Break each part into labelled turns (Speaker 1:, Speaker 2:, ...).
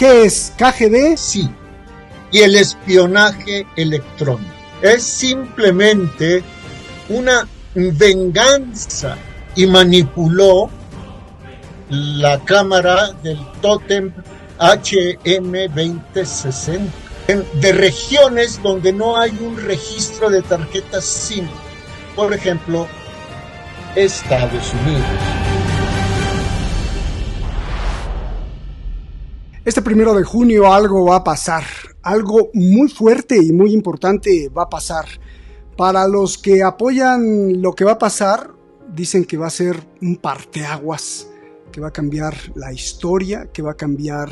Speaker 1: ¿Qué es? ¿KGB?
Speaker 2: Sí. Y el espionaje electrónico. Es simplemente una venganza y manipuló la cámara del tótem HM2060 de regiones donde no hay un registro de tarjetas SIM. Por ejemplo, Estados Unidos.
Speaker 1: Este 1 de junio algo va a pasar, algo muy fuerte y muy importante va a pasar. Para los que apoyan lo que va a pasar, dicen que va a ser un parteaguas, que va a cambiar la historia, que va a cambiar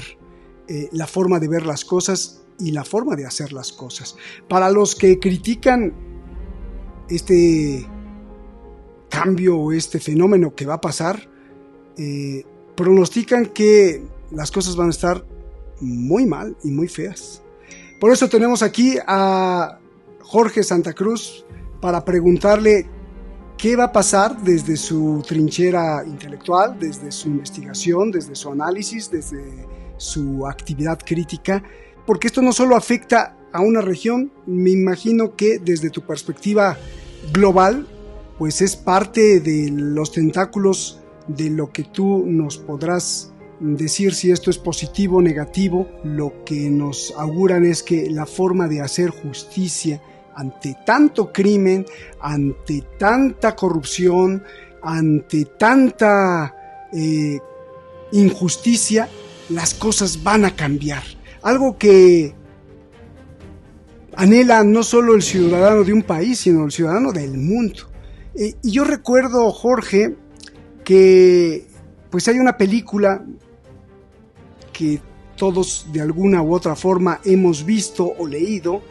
Speaker 1: la forma de ver las cosas y la forma de hacer las cosas. Para los que critican este cambio o este fenómeno que va a pasar, pronostican que las cosas van a estar muy mal y muy feas. Por eso tenemos aquí a Jorge Santa Cruz para preguntarle qué va a pasar desde su trinchera intelectual, desde su investigación, desde su análisis, desde su actividad crítica, porque esto no solo afecta a una región, me imagino que desde tu perspectiva global, pues es parte de los tentáculos de lo que tú nos podrás decir si esto es positivo o negativo. Lo que nos auguran es que la forma de hacer justicia ante tanto crimen, ante tanta corrupción, ante tanta injusticia, las cosas van a cambiar. Algo que anhela no solo el ciudadano de un país, sino el ciudadano del mundo. Y yo recuerdo, Jorge, que pues hay una película que todos de alguna u otra forma hemos visto o leído,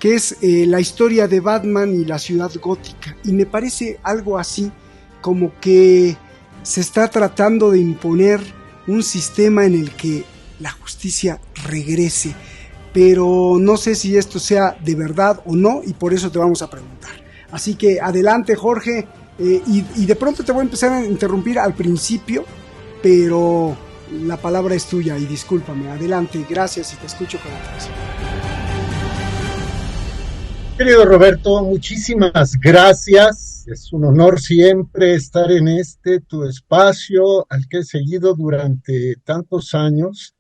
Speaker 1: que es la historia de Batman y la ciudad gótica, y me parece algo así como que se está tratando de imponer un sistema en el que la justicia regrese, pero no sé si esto sea de verdad o no, y por eso te vamos a preguntar. Así que adelante, Jorge, y de pronto te voy a empezar a interrumpir al principio, pero la palabra es tuya y discúlpame. Adelante, gracias y te escucho con atención.
Speaker 2: Querido Roberto, muchísimas gracias. Es un honor siempre estar en tu espacio al que he seguido durante tantos años,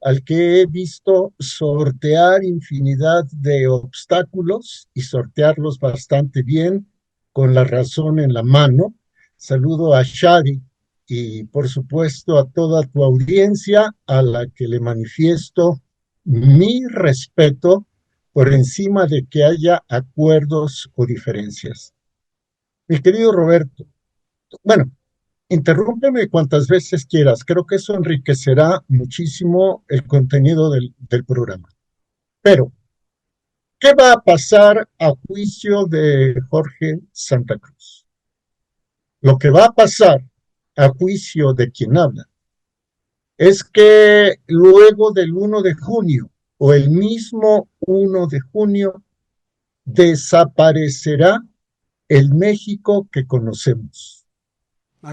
Speaker 2: al que he visto sortear infinidad de obstáculos y sortearlos bastante bien, con la razón en la mano. Saludo a Shadi y por supuesto a toda tu audiencia, a la que le manifiesto mi respeto por encima de que haya acuerdos o diferencias. Mi querido Roberto, bueno, interrúmpeme cuantas veces quieras, creo que eso enriquecerá muchísimo el contenido del programa. Pero, ¿qué va a pasar a juicio de Jorge Santa Cruz? Lo que va a pasar a juicio de quien habla es que luego del 1 de junio o el mismo 1 de junio desaparecerá el México que conocemos,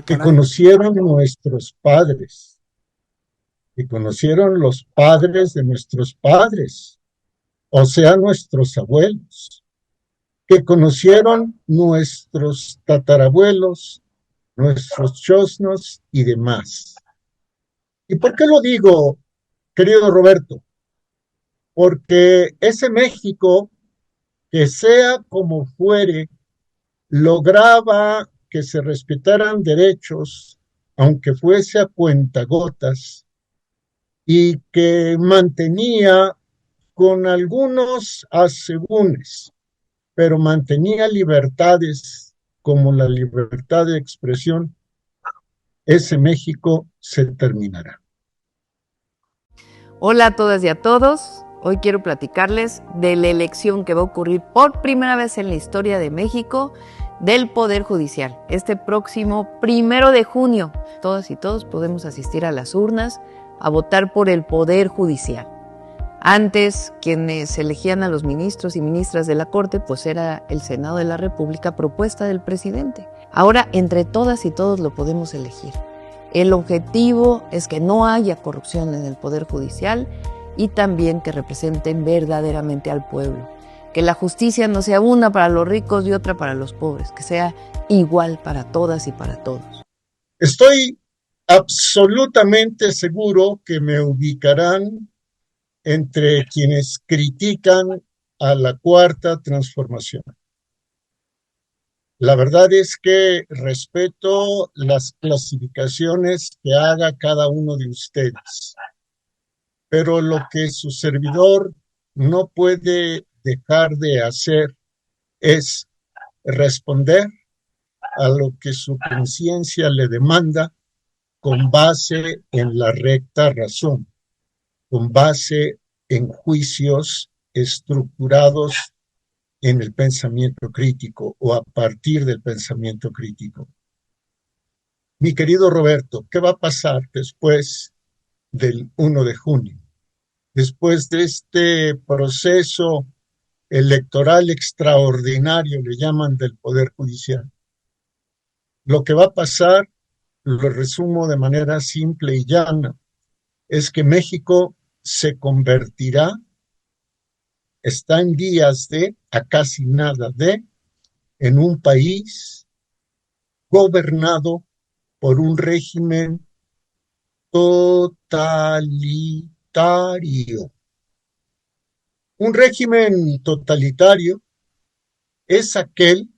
Speaker 2: que conocieron nuestros padres, que conocieron los padres de nuestros padres, o sea, nuestros abuelos, que conocieron nuestros tatarabuelos, nuestros chosnos y demás. ¿Y por qué lo digo, querido Roberto? Porque ese México, que sea como fuere, lograba que se respetaran derechos, aunque fuese a cuentagotas, y que mantenía con algunos asegúnes, pero mantenía libertades como la libertad de expresión. Ese México se terminará.
Speaker 3: Hola a todas y a todos. Hoy quiero platicarles de la elección que va a ocurrir por primera vez en la historia de México del Poder Judicial. Este próximo 1 de junio, todas y todos podemos asistir a las urnas a votar por el Poder Judicial. Antes, quienes elegían a los ministros y ministras de la Corte, pues era el Senado de la República, propuesta del presidente. Ahora, entre todas y todos lo podemos elegir. El objetivo es que no haya corrupción en el Poder Judicial y también que representen verdaderamente al pueblo. Que la justicia no sea una para los ricos y otra para los pobres, que sea igual para todas y para todos.
Speaker 2: Estoy absolutamente seguro que me ubicarán entre quienes critican a la Cuarta Transformación. La verdad es que respeto las clasificaciones que haga cada uno de ustedes, pero lo que su servidor no puede dejar de hacer es responder a lo que su conciencia le demanda con base en la recta razón, con base en juicios estructurados en el pensamiento crítico o a partir del pensamiento crítico. Mi querido Roberto, ¿qué va a pasar después del 1 de junio? Después de este proceso electoral extraordinario, le llaman, del Poder Judicial. Lo que va a pasar, lo resumo de manera simple y llana, es que México se convertirá, está en vías de, a casi nada de, en un país gobernado por un régimen totalitario. Un régimen totalitario es aquel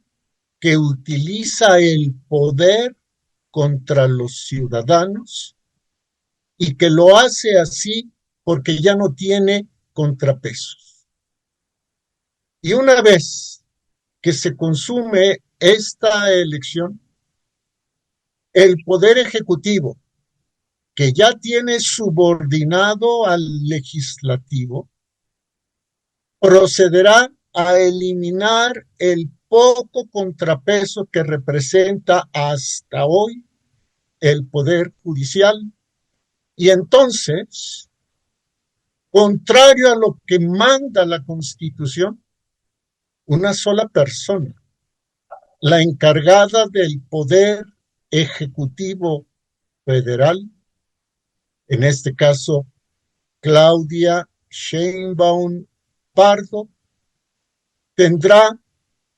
Speaker 2: que utiliza el poder contra los ciudadanos y que lo hace así porque ya no tiene contrapesos. Y una vez que se consume esta elección, el Poder Ejecutivo, que ya tiene subordinado al Legislativo, procederá a eliminar el poco contrapeso que representa hasta hoy el Poder Judicial. Y entonces, contrario a lo que manda la Constitución, una sola persona, la encargada del Poder Ejecutivo Federal, en este caso Claudia Sheinbaum Pardo, tendrá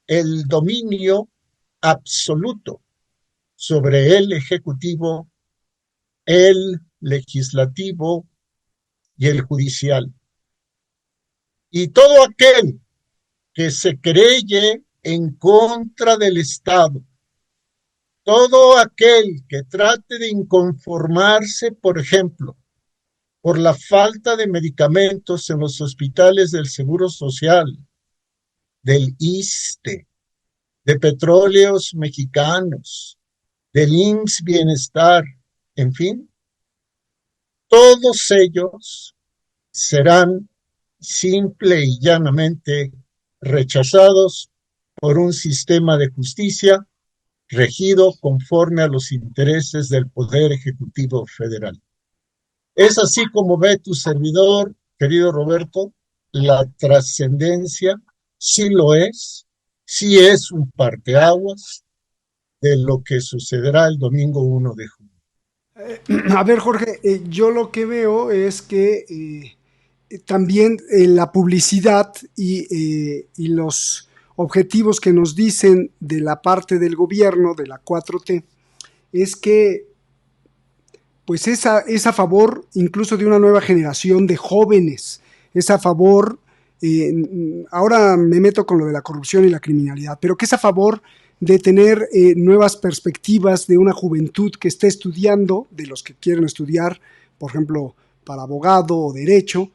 Speaker 2: el dominio absoluto sobre el Ejecutivo, el Legislativo y el Judicial. Y todo aquel que se querelle en contra del Estado, todo aquel que trate de inconformarse, por ejemplo, por la falta de medicamentos en los hospitales del Seguro Social, del ISSSTE, de Petróleos Mexicanos, del IMSS Bienestar, en fin, todos ellos serán simple y llanamente rechazados por un sistema de justicia regido conforme a los intereses del Poder Ejecutivo Federal. Es así como ve tu servidor, querido Roberto, la trascendencia, sí lo es, sí es un parteaguas de lo que sucederá el domingo 1 de junio.
Speaker 1: A ver, Jorge, yo lo que veo es que también la publicidad y los objetivos que nos dicen de la parte del gobierno, de la 4T, es que pues es a favor incluso de una nueva generación de jóvenes, es a favor, ahora me meto con lo de la corrupción y la criminalidad, pero que es a favor de tener nuevas perspectivas de una juventud que esté estudiando, de los que quieren estudiar, por ejemplo, para abogado o derecho,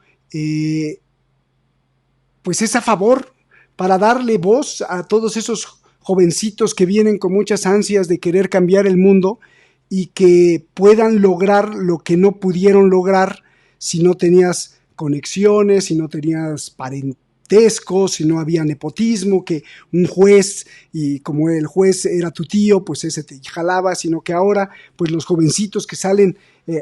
Speaker 1: pues es a favor para darle voz a todos esos jovencitos que vienen con muchas ansias de querer cambiar el mundo y que puedan lograr lo que no pudieron lograr si no tenías conexiones, si no tenías parentesco, si no había nepotismo, que un juez, y como el juez era tu tío, pues ese te jalaba, sino que ahora pues los jovencitos que salen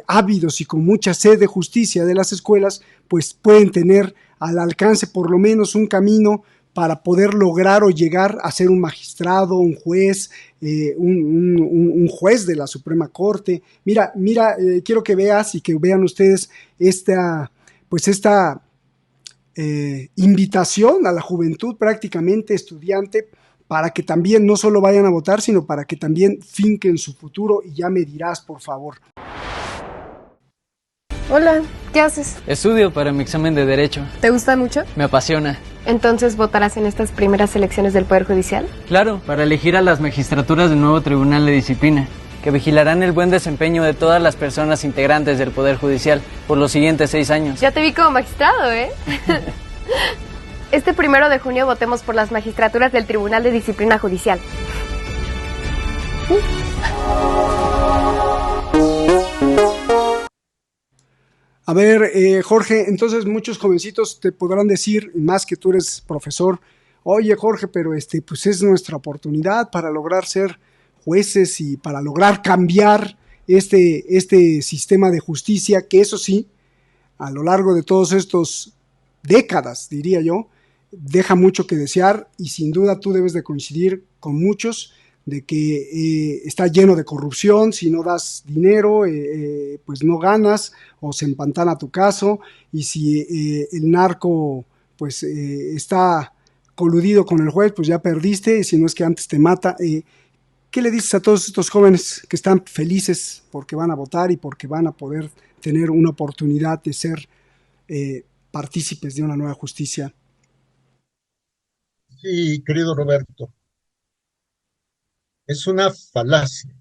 Speaker 1: ávidos y con mucha sed de justicia de las escuelas, pues pueden tener al alcance por lo menos un camino para poder lograr o llegar a ser un magistrado, un juez, un juez de la Suprema Corte. Mira, quiero que veas y que vean ustedes esta invitación a la juventud prácticamente estudiante, para que también no solo vayan a votar, sino para que también finquen su futuro, y ya me dirás, por favor.
Speaker 4: Hola, ¿qué haces?
Speaker 5: Estudio para mi examen de Derecho.
Speaker 4: ¿Te gusta mucho?
Speaker 5: Me apasiona.
Speaker 4: ¿Entonces votarás en estas primeras elecciones del Poder Judicial?
Speaker 5: Claro, para elegir a las magistraturas del nuevo Tribunal de Disciplina, que vigilarán el buen desempeño de todas las personas integrantes del Poder Judicial por los siguientes 6 años.
Speaker 4: Ya te vi como magistrado, ¿eh? Este 1 de junio votemos por las magistraturas del Tribunal de Disciplina Judicial.
Speaker 1: A ver, Jorge, entonces muchos jovencitos te podrán decir, más que tú eres profesor, oye Jorge, pero pues es nuestra oportunidad para lograr ser jueces y para lograr cambiar este sistema de justicia, que eso sí, a lo largo de todos estos décadas, diría yo, deja mucho que desear, y sin duda tú debes de coincidir con muchos de que está lleno de corrupción. Si no das dinero, pues no ganas, o se empantana tu caso, y si el narco pues está coludido con el juez, pues ya perdiste, si no es que antes te mata. ¿Qué le dices a todos estos jóvenes que están felices porque van a votar y porque van a poder tener una oportunidad de ser partícipes de una nueva justicia?
Speaker 2: Sí, querido Roberto, es una falacia,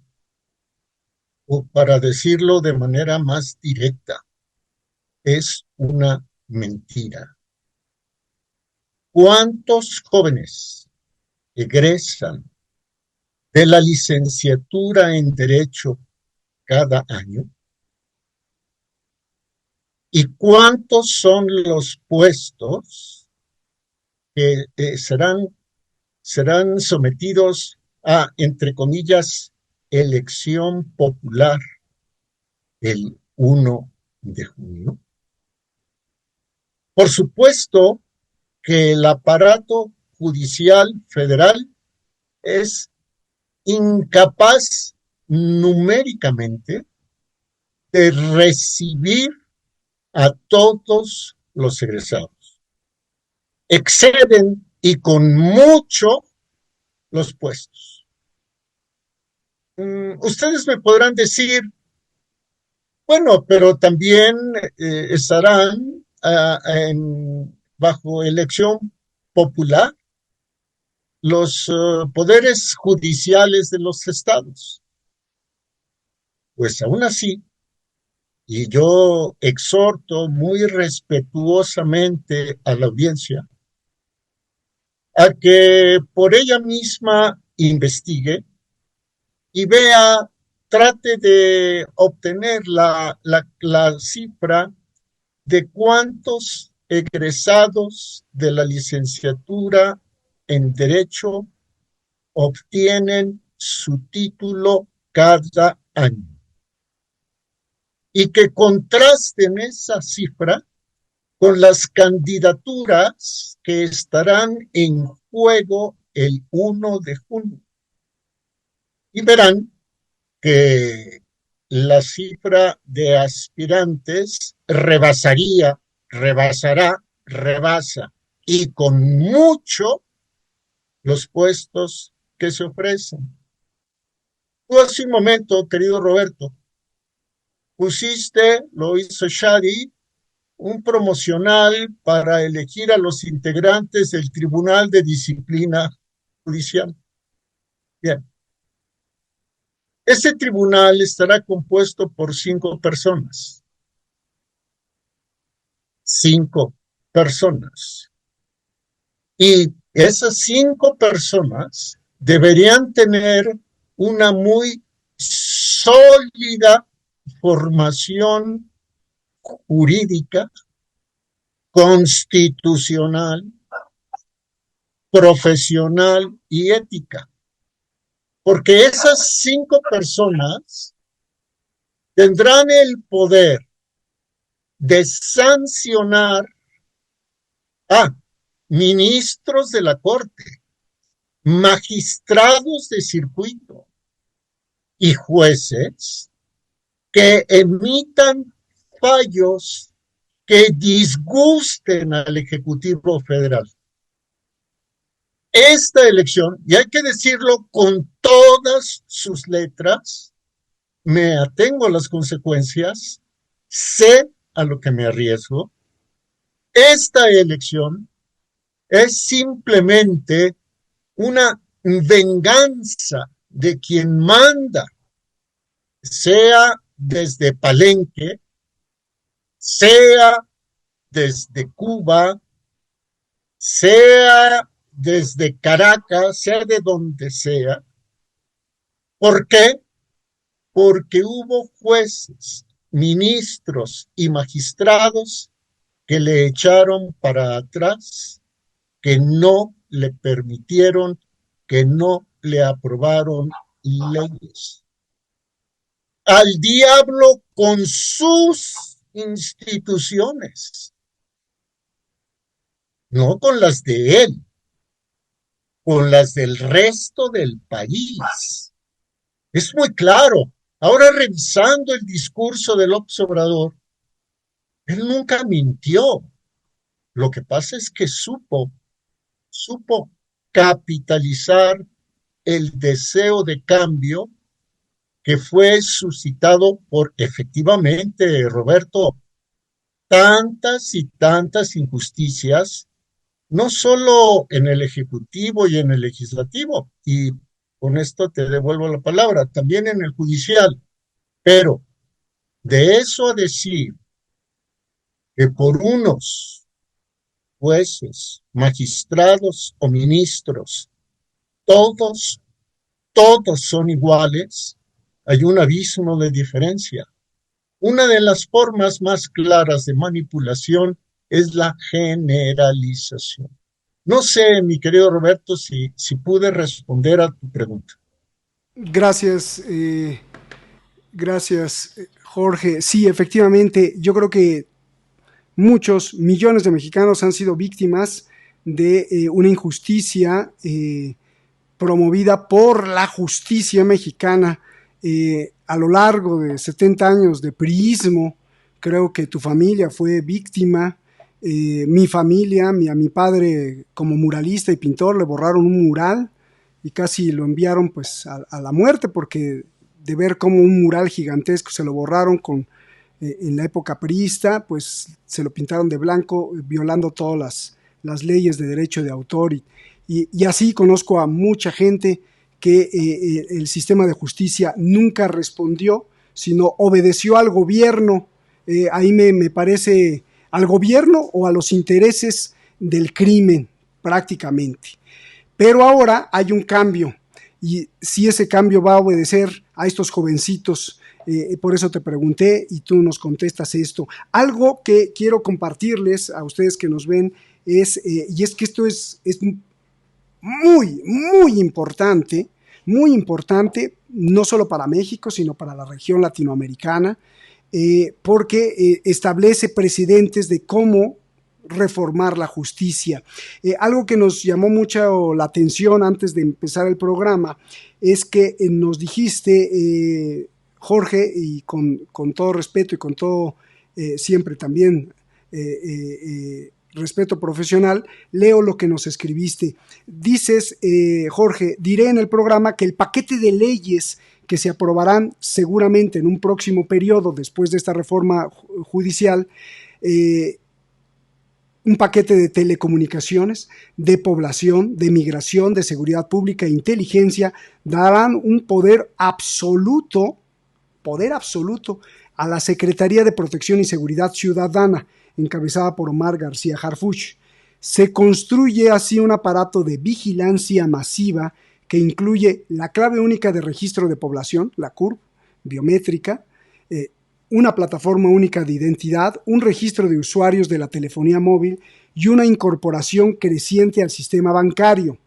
Speaker 2: o para decirlo de manera más directa, es una mentira. ¿Cuántos jóvenes egresan de la licenciatura en Derecho cada año? ¿Y cuántos son los puestos que serán sometidos a, entre comillas, elección popular el 1 de junio? Por supuesto que el aparato judicial federal es incapaz numéricamente de recibir a todos los egresados. Exceden, y con mucho, los puestos. Ustedes me podrán decir, bueno, pero también estarán bajo elección popular los poderes judiciales de los estados. Pues aún así, y yo exhorto muy respetuosamente a la audiencia a que por ella misma investigue y vea, trate de obtener la cifra de cuántos egresados de la licenciatura en Derecho obtienen su título cada año, y que contrasten esa cifra con las candidaturas que estarán en juego el 1 de junio. Y verán que la cifra de aspirantes rebasa, y con mucho, los puestos que se ofrecen. Tú hace un momento, querido Roberto, lo hizo Shadi, un promocional para elegir a los integrantes del Tribunal de Disciplina Judicial. Bien. Este tribunal estará compuesto por 5 personas. 5 personas. Y esas 5 personas deberían tener una muy sólida formación jurídica, constitucional, profesional y ética. Porque esas 5 personas tendrán el poder de sancionar ministros de la Corte, magistrados de circuito y jueces que emitan fallos que disgusten al Ejecutivo Federal. Esta elección, y hay que decirlo con todas sus letras, me atengo a las consecuencias, sé a lo que me arriesgo. Esta elección es simplemente una venganza de quien manda, sea desde Palenque, sea desde Cuba, sea desde Caracas, sea de donde sea. ¿Por qué? Porque hubo jueces, ministros y magistrados que le echaron para atrás, que no le permitieron, que no le aprobaron leyes. Al diablo con sus instituciones, no con las de él, con las del resto del país. Es muy claro. Ahora, revisando el discurso de López Obrador, él nunca mintió. Lo que pasa es que supo capitalizar el deseo de cambio que fue suscitado por, efectivamente, Roberto, tantas y tantas injusticias, no solo en el Ejecutivo y en el Legislativo, y con esto te devuelvo la palabra, también en el Judicial, pero de eso a decir que por unos jueces, magistrados o ministros, todos, todos son iguales, hay un abismo de diferencia. Una de las formas más claras de manipulación es la generalización. No sé, mi querido Roberto, si pude responder a tu pregunta.
Speaker 1: Gracias, gracias, Jorge. Sí, efectivamente, yo creo que muchos millones de mexicanos han sido víctimas de una injusticia promovida por la justicia mexicana a lo largo de 70 años de priismo. Creo que tu familia fue víctima. Mi familia, a mi padre como muralista y pintor le borraron un mural y casi lo enviaron pues a la muerte, porque de ver cómo un mural gigantesco se lo borraron en la época priista, pues se lo pintaron de blanco, violando todas las leyes de derecho de autor, y así conozco a mucha gente que el sistema de justicia nunca respondió, sino obedeció al gobierno. Ahí me parece al gobierno o a los intereses del crimen prácticamente. Pero ahora hay un cambio, y si ese cambio va a obedecer a estos jovencitos, por eso te pregunté y tú nos contestas esto. Algo que quiero compartirles a ustedes que nos ven es, y es que esto es muy, muy importante, no solo para México, sino para la región latinoamericana, porque establece precedentes de cómo reformar la justicia. Algo que nos llamó mucho la atención antes de empezar el programa es que nos dijiste, Jorge, y con todo respeto y con todo siempre también respeto profesional, leo lo que nos escribiste. Dices, Jorge, diré en el programa que el paquete de leyes que se aprobarán seguramente en un próximo periodo después de esta reforma judicial, un paquete de telecomunicaciones, de población, de migración, de seguridad pública e inteligencia, darán un poder absoluto a la Secretaría de Protección y Seguridad Ciudadana, encabezada por Omar García Harfuch. Se construye así un aparato de vigilancia masiva que incluye la clave única de registro de población, la CURP, biométrica, una plataforma única de identidad, un registro de usuarios de la telefonía móvil y una incorporación creciente al sistema bancario.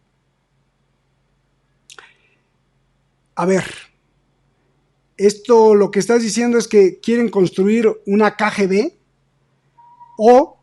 Speaker 1: A ver, esto lo que estás diciendo es que quieren construir una KGB o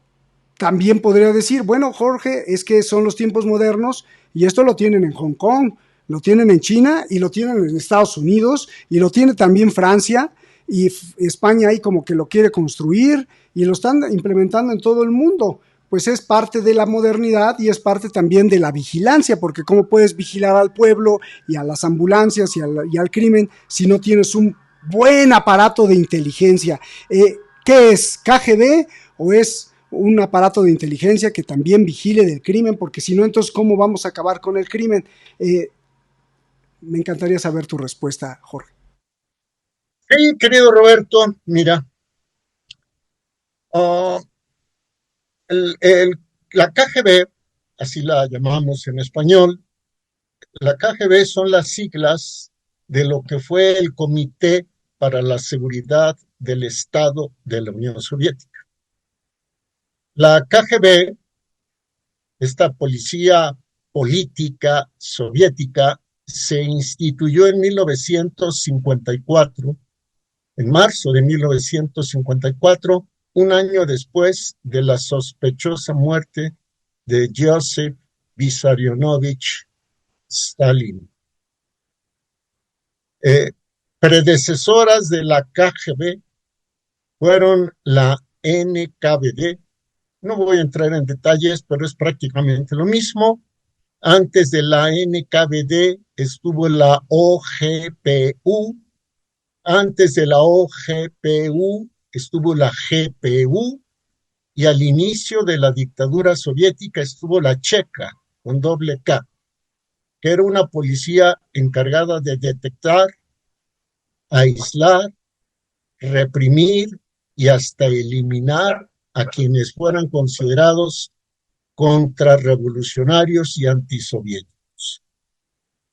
Speaker 1: también podría decir, bueno, Jorge, es que son los tiempos modernos y esto lo tienen en Hong Kong, lo tienen en China y lo tienen en Estados Unidos y lo tiene también Francia y España ahí como que lo quiere construir y lo están implementando en todo el mundo. Pues es parte de la modernidad y es parte también de la vigilancia, porque cómo puedes vigilar al pueblo y a las ambulancias y al crimen si no tienes un buen aparato de inteligencia. ¿Qué es? ¿KGB o es un aparato de inteligencia que también vigile del crimen? Porque si no, entonces, ¿cómo vamos a acabar con el crimen? Me encantaría saber tu respuesta, Jorge.
Speaker 2: Sí, querido Roberto, mira, uh, la KGB, así la llamamos en español, la KGB son las siglas de lo que fue el Comité para la Seguridad del Estado de la Unión Soviética. La KGB, esta policía política soviética, se instituyó en 1954, en marzo de 1954, un año después de la sospechosa muerte de Joseph Vissarionovich Stalin. Predecesoras de la KGB fueron la NKVD. No voy a entrar en detalles, pero es prácticamente lo mismo. Antes de la NKVD estuvo la OGPU. Antes de la OGPU estuvo la GPU. Y al inicio de la dictadura soviética estuvo la Cheka, con doble K, que era una policía encargada de detectar, aislar, reprimir y hasta eliminar a quienes fueran considerados contrarrevolucionarios y antisoviéticos.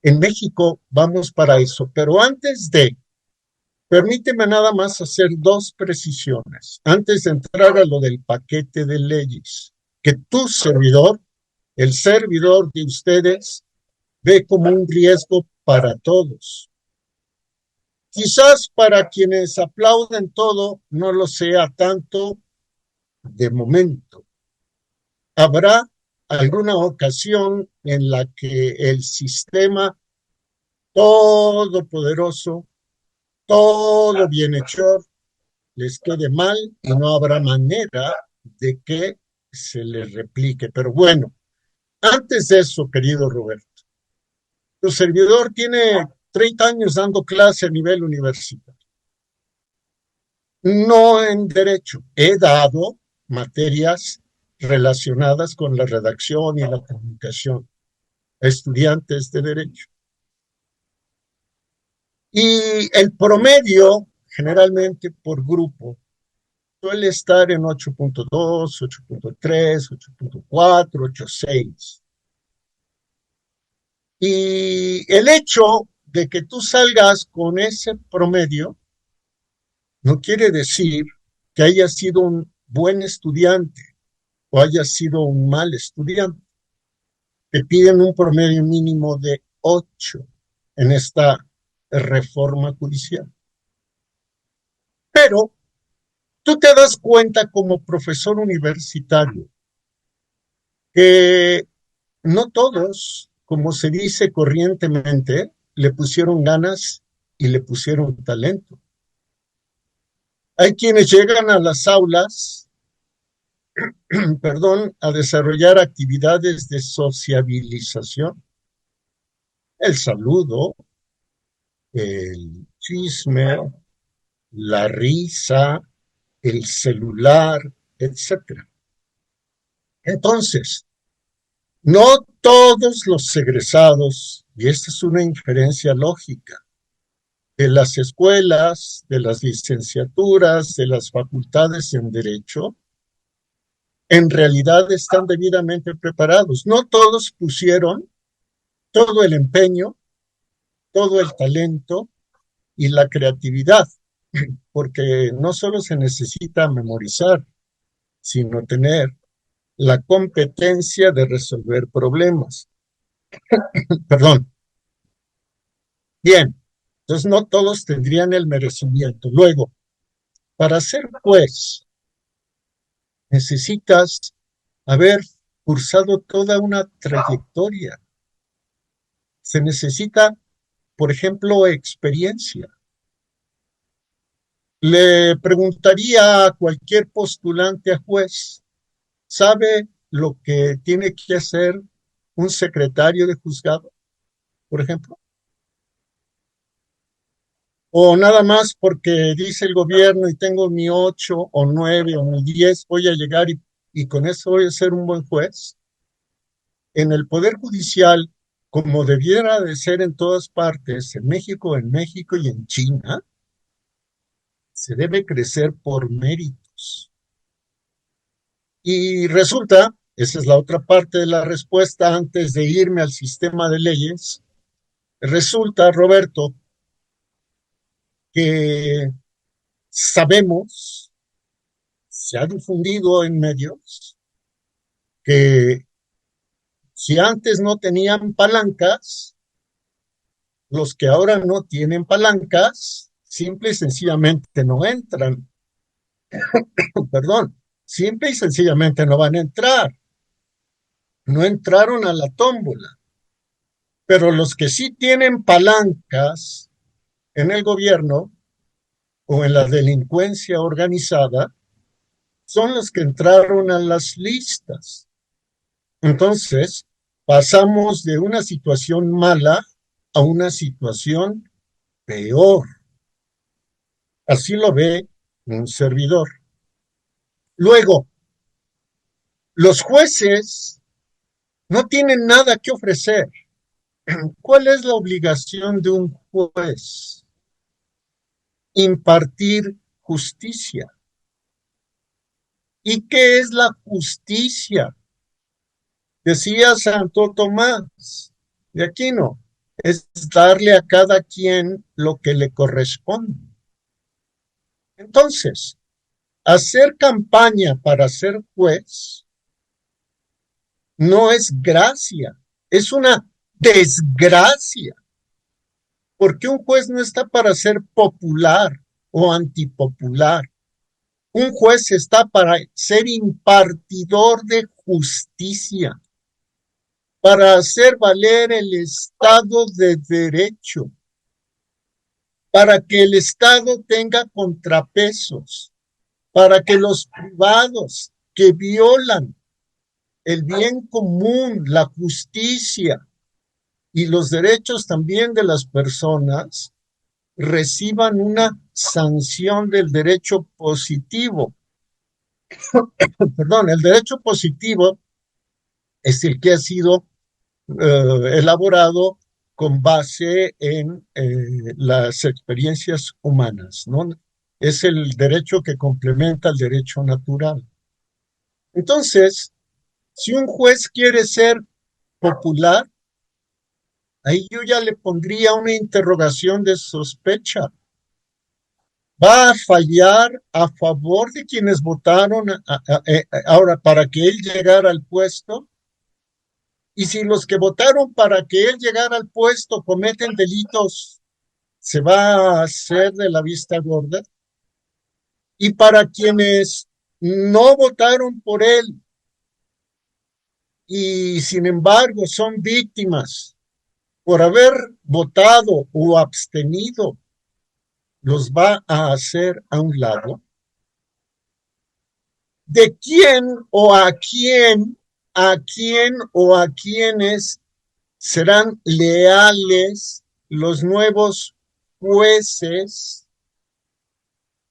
Speaker 2: En México vamos para eso, pero permíteme nada más hacer dos precisiones, antes de entrar a lo del paquete de leyes, que tu servidor, el servidor de ustedes, ve como un riesgo para todos. Quizás para quienes aplauden todo no lo sea tanto de momento. Habrá alguna ocasión en la que el sistema todopoderoso, todo bienhechor, les quede mal y no habrá manera de que se les replique. Pero bueno, antes de eso, querido Roberto, tu servidor tiene 30 años dando clase a nivel universitario. No en derecho. He dado materias relacionadas con la redacción y la comunicación a estudiantes de derecho. Y el promedio, generalmente por grupo, suele estar en 8.2, 8.3, 8.4, 8.6. Y el hecho de que tú salgas con ese promedio no quiere decir que hayas sido un buen estudiante o hayas sido un mal estudiante. Te piden un promedio mínimo de 8 en esta reforma judicial. Pero tú te das cuenta como profesor universitario que no todos, como se dice corrientemente, le pusieron ganas y le pusieron talento. Hay quienes llegan a las aulas, a desarrollar actividades de sociabilización, el saludo, el chisme, la risa, el celular, etcétera. Entonces, no todos los egresados, y esta es una inferencia lógica, de las escuelas, de las licenciaturas, de las facultades en Derecho, en realidad están debidamente preparados. No todos pusieron todo el empeño, todo el talento y la creatividad, porque no solo se necesita memorizar, sino tener la competencia de resolver problemas. Perdón. Bien, entonces no todos tendrían el merecimiento. Luego, para ser juez, necesitas haber cursado toda una trayectoria. Se necesita, por ejemplo, experiencia. Le preguntaría a cualquier postulante a juez, ¿sabe lo que tiene que hacer un secretario de juzgado, por ejemplo? O nada más porque dice el gobierno y tengo mi 8 o 9 o mi 10, voy a llegar y con eso voy a ser un buen juez. En el Poder Judicial, como debiera de ser en todas partes, en México y en China, se debe crecer por méritos. Y resulta, esa es la otra parte de la respuesta antes de irme al sistema de leyes, resulta, Roberto, que sabemos, se ha difundido en medios, que si antes no tenían palancas, los que ahora no tienen palancas, simple y sencillamente no entran. Perdón, simple y sencillamente no van a entrar. No entraron a la tómbola. Pero los que sí tienen palancas en el gobierno o en la delincuencia organizada son los que entraron a las listas. Entonces, pasamos de una situación mala a una situación peor. Así lo ve un servidor. Luego, los jueces no tienen nada que ofrecer. ¿Cuál es la obligación de un juez? Impartir justicia. ¿Y qué es la justicia? Decía Santo Tomás de Aquino, es darle a cada quien lo que le corresponde. Entonces, hacer campaña para ser juez no es gracia, es una desgracia, porque un juez no está para ser popular o antipopular. Un juez está para ser impartidor de justicia, para hacer valer el Estado de Derecho, para que el Estado tenga contrapesos, para que los privados que violan el bien común, la justicia y los derechos también de las personas reciban una sanción del derecho positivo. Perdón, el derecho positivo es el que ha sido elaborado con base en las experiencias humanas, ¿no? Es el derecho que complementa el derecho natural. Entonces, si un juez quiere ser popular, ahí yo ya le pondría una interrogación de sospecha. ¿Va a fallar a favor de quienes votaron ahora para que él llegara al puesto? Y si los que votaron para que él llegara al puesto cometen delitos, ¿se va a hacer de la vista gorda? Y para quienes no votaron por él y sin embargo son víctimas por haber votado o abstenido, ¿los va a hacer a un lado? ¿De quién o a quién o a quiénes serán leales los nuevos jueces,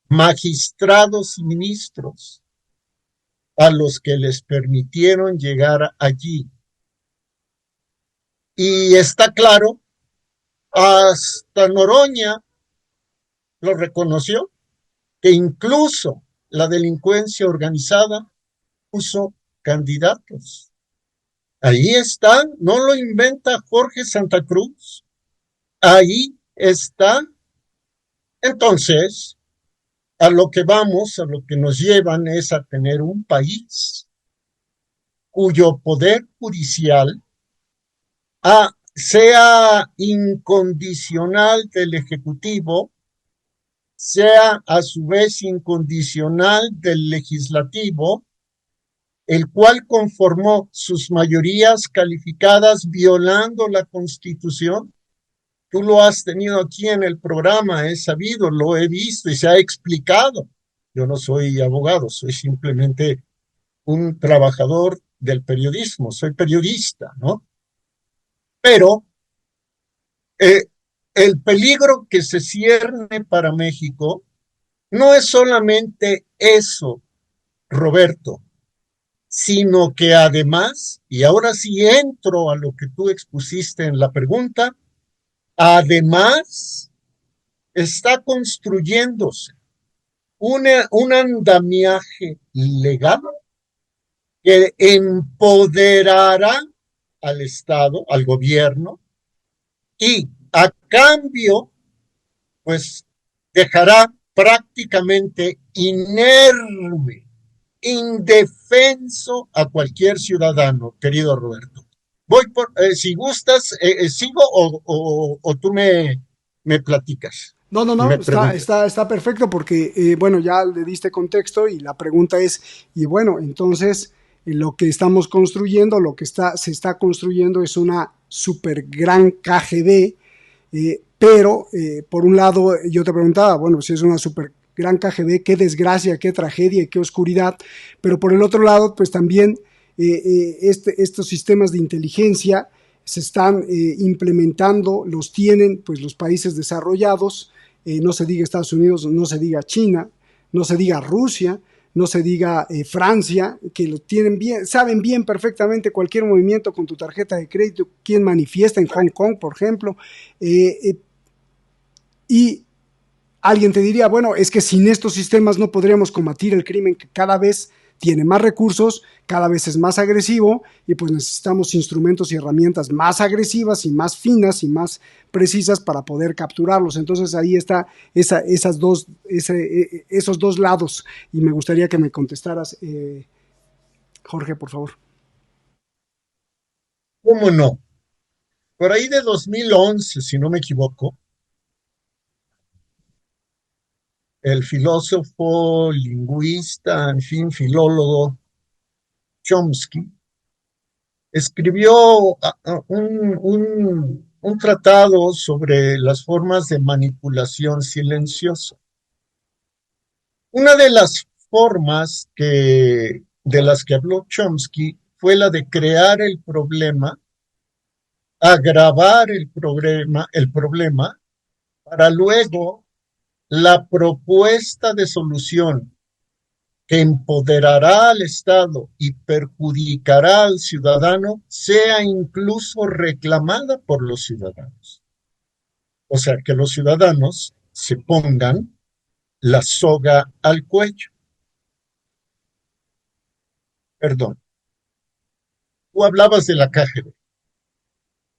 Speaker 2: magistrados y ministros a los que les permitieron llegar allí? Y está claro, hasta Noroña lo reconoció, que incluso la delincuencia organizada puso candidatos. Ahí está, no lo inventa Jorge Santa Cruz, ahí está. Entonces, a lo que vamos, a lo que nos llevan es a tener un país cuyo poder judicial sea incondicional del Ejecutivo, sea a su vez incondicional del Legislativo el cual conformó sus mayorías calificadas violando la Constitución. Tú lo has tenido aquí en el programa, he sabido, lo he visto y se ha explicado. Yo no soy abogado, soy simplemente un trabajador del periodismo, soy periodista, ¿no? Pero eh, el peligro que se cierne para México no es solamente eso, Roberto, sino que además, y ahora sí entro a lo que tú expusiste en la pregunta, además está construyéndose un andamiaje legal que empoderará al Estado, al gobierno, y a cambio, pues dejará prácticamente inerme, indefenso a cualquier ciudadano, querido Roberto. Voy por, si gustas, sigo o tú me platicas,
Speaker 1: No, no, no,
Speaker 2: me preguntas.
Speaker 1: está perfecto porque, bueno, ya le diste contexto y la pregunta es, y bueno, entonces lo que estamos construyendo, se está construyendo es una super gran KGB, pero por un lado yo te preguntaba, bueno, si es una super gran KGB, qué desgracia, qué tragedia y qué oscuridad, pero por el otro lado, pues también estos sistemas de inteligencia se están implementando, los tienen pues los países desarrollados, no se diga Estados Unidos, no se diga China, no se diga Rusia, no se diga Francia, que lo tienen bien, saben bien perfectamente cualquier movimiento con tu tarjeta de crédito, quién manifiesta en Hong Kong, por ejemplo, y alguien te diría, bueno, es que sin estos sistemas no podríamos combatir el crimen que cada vez tiene más recursos, cada vez es más agresivo y pues necesitamos instrumentos y herramientas más agresivas y más finas y más precisas para poder capturarlos. Entonces ahí está esos dos lados y me gustaría que me contestaras, Jorge, por favor.
Speaker 2: ¿Cómo no? Por ahí de 2011, si no me equivoco, el filósofo, lingüista, en fin, filólogo Chomsky escribió un tratado sobre las formas de manipulación silenciosa. Una de las formas de las que habló Chomsky fue la de crear el problema, agravar el problema para luego la propuesta de solución que empoderará al Estado y perjudicará al ciudadano sea incluso reclamada por los ciudadanos. O sea, que los ciudadanos se pongan la soga al cuello. Perdón, tú hablabas de la KGB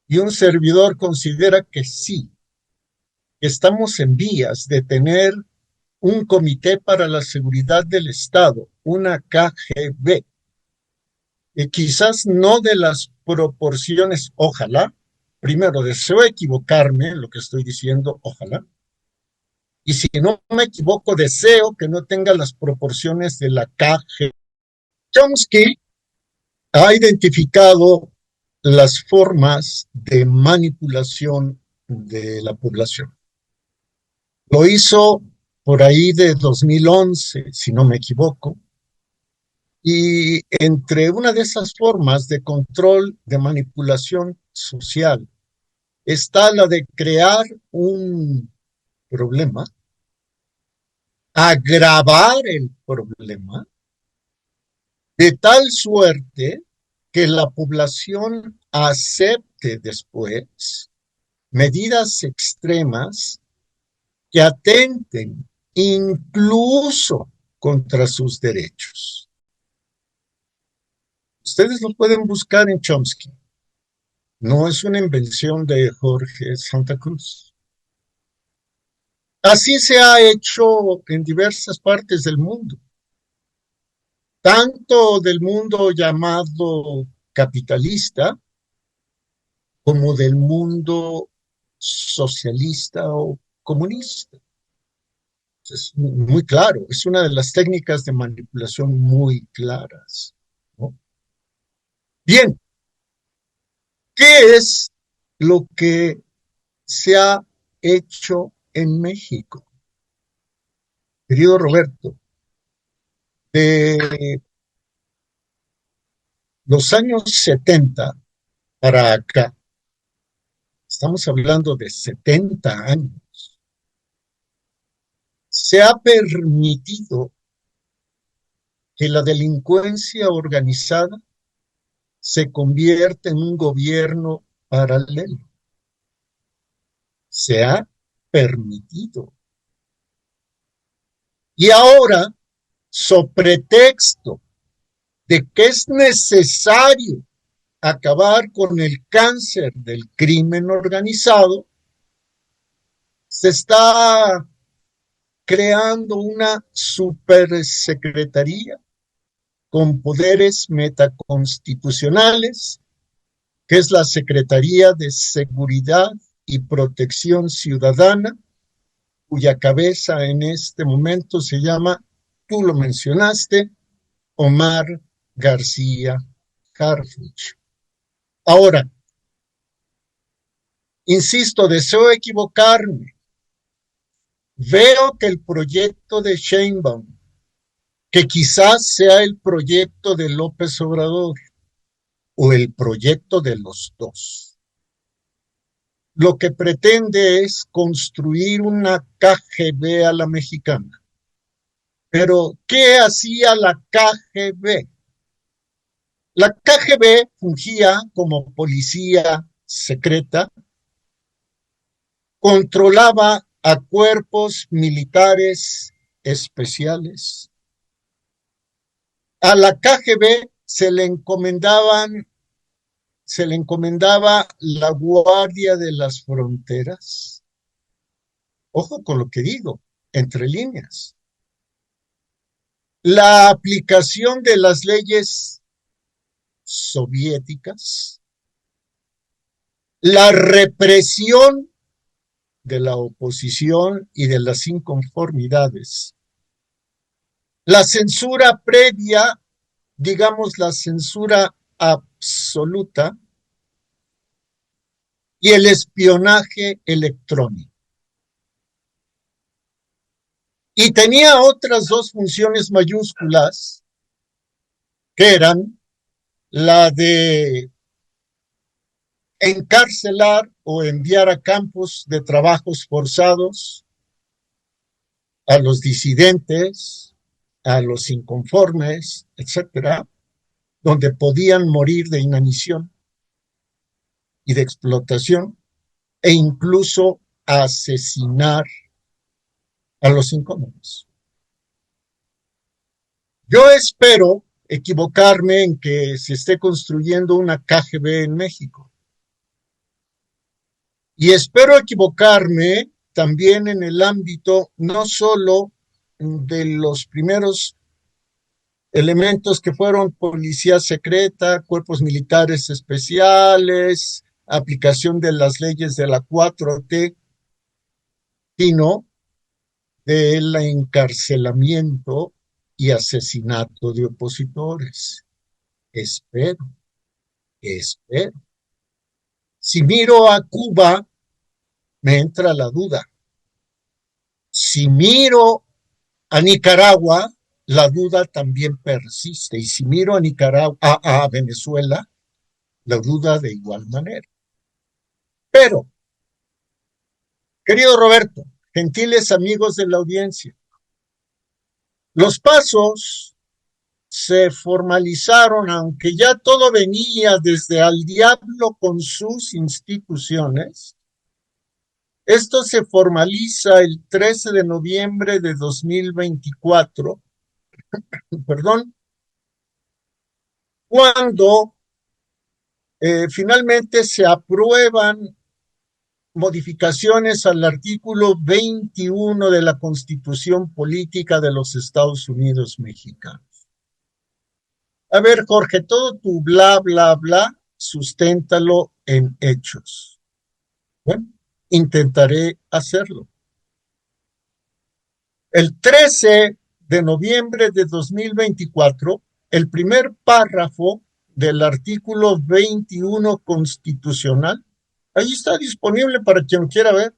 Speaker 2: y un servidor considera que sí, que estamos en vías de tener un comité para la seguridad del Estado, una KGB, quizás no de las proporciones, ojalá, primero deseo equivocarme en lo que estoy diciendo, ojalá, y si no me equivoco, deseo que no tenga las proporciones de la KGB. Chomsky ha identificado las formas de manipulación de la población. Lo hizo por ahí de 2011, si no me equivoco, y entre una de esas formas de control, de manipulación social, está la de crear un problema, agravar el problema, de tal suerte que la población acepte después medidas extremas que atenten incluso contra sus derechos. Ustedes lo pueden buscar en Chomsky. No es una invención de Jorge Santa Cruz. Así se ha hecho en diversas partes del mundo, tanto del mundo llamado capitalista como del mundo socialista o comunista. Es muy claro, es una de las técnicas de manipulación muy claras, ¿no? Bien, ¿qué es lo que se ha hecho en México? Querido Roberto, de los años 70 para acá, estamos hablando de 70 años, se ha permitido que la delincuencia organizada se convierta en un gobierno paralelo. Se ha permitido. Y ahora, so pretexto de que es necesario acabar con el cáncer del crimen organizado, se está creando una supersecretaría con poderes metaconstitucionales, que es la Secretaría de Seguridad y Protección Ciudadana, cuya cabeza en este momento se llama, tú lo mencionaste, Omar García Harfuch. Ahora, insisto, deseo equivocarme. Veo que el proyecto de Sheinbaum, que quizás sea el proyecto de López Obrador o el proyecto de los dos, lo que pretende es construir una KGB a la mexicana. Pero, ¿qué hacía la KGB? La KGB fungía como policía secreta, controlaba a cuerpos militares especiales. A la KGB se le encomendaba la guardia de las fronteras. Ojo con lo que digo, entre líneas. La aplicación de las leyes soviéticas, la represión de la oposición y de las inconformidades, la censura previa, digamos la censura absoluta, y el espionaje electrónico. Y tenía otras dos funciones mayúsculas, que eran la de encarcelar o enviar a campos de trabajos forzados a los disidentes, a los inconformes, etcétera, donde podían morir de inanición y de explotación, e incluso asesinar a los incómodos. Yo espero equivocarme en que se esté construyendo una KGB en México. Y espero equivocarme también en el ámbito no solo de los primeros elementos que fueron policía secreta, cuerpos militares especiales, aplicación de las leyes de la 4T, sino del encarcelamiento y asesinato de opositores. Espero. Si miro a Cuba, me entra la duda. Si miro a Nicaragua, la duda también persiste. Y si miro a Nicaragua, a Venezuela, la duda de igual manera. Pero, querido Roberto, gentiles amigos de la audiencia, los pasos se formalizaron, aunque ya todo venía desde al diablo con sus instituciones. Esto se formaliza el 13 de noviembre de 2024, cuando finalmente se aprueban modificaciones al artículo 21 de la Constitución Política de los Estados Unidos Mexicanos. A ver, Jorge, todo tu bla, bla, bla, susténtalo en hechos. Bueno, intentaré hacerlo. El 13 de noviembre de 2024, el primer párrafo del artículo 21 constitucional. Ahí está disponible para quien quiera ver.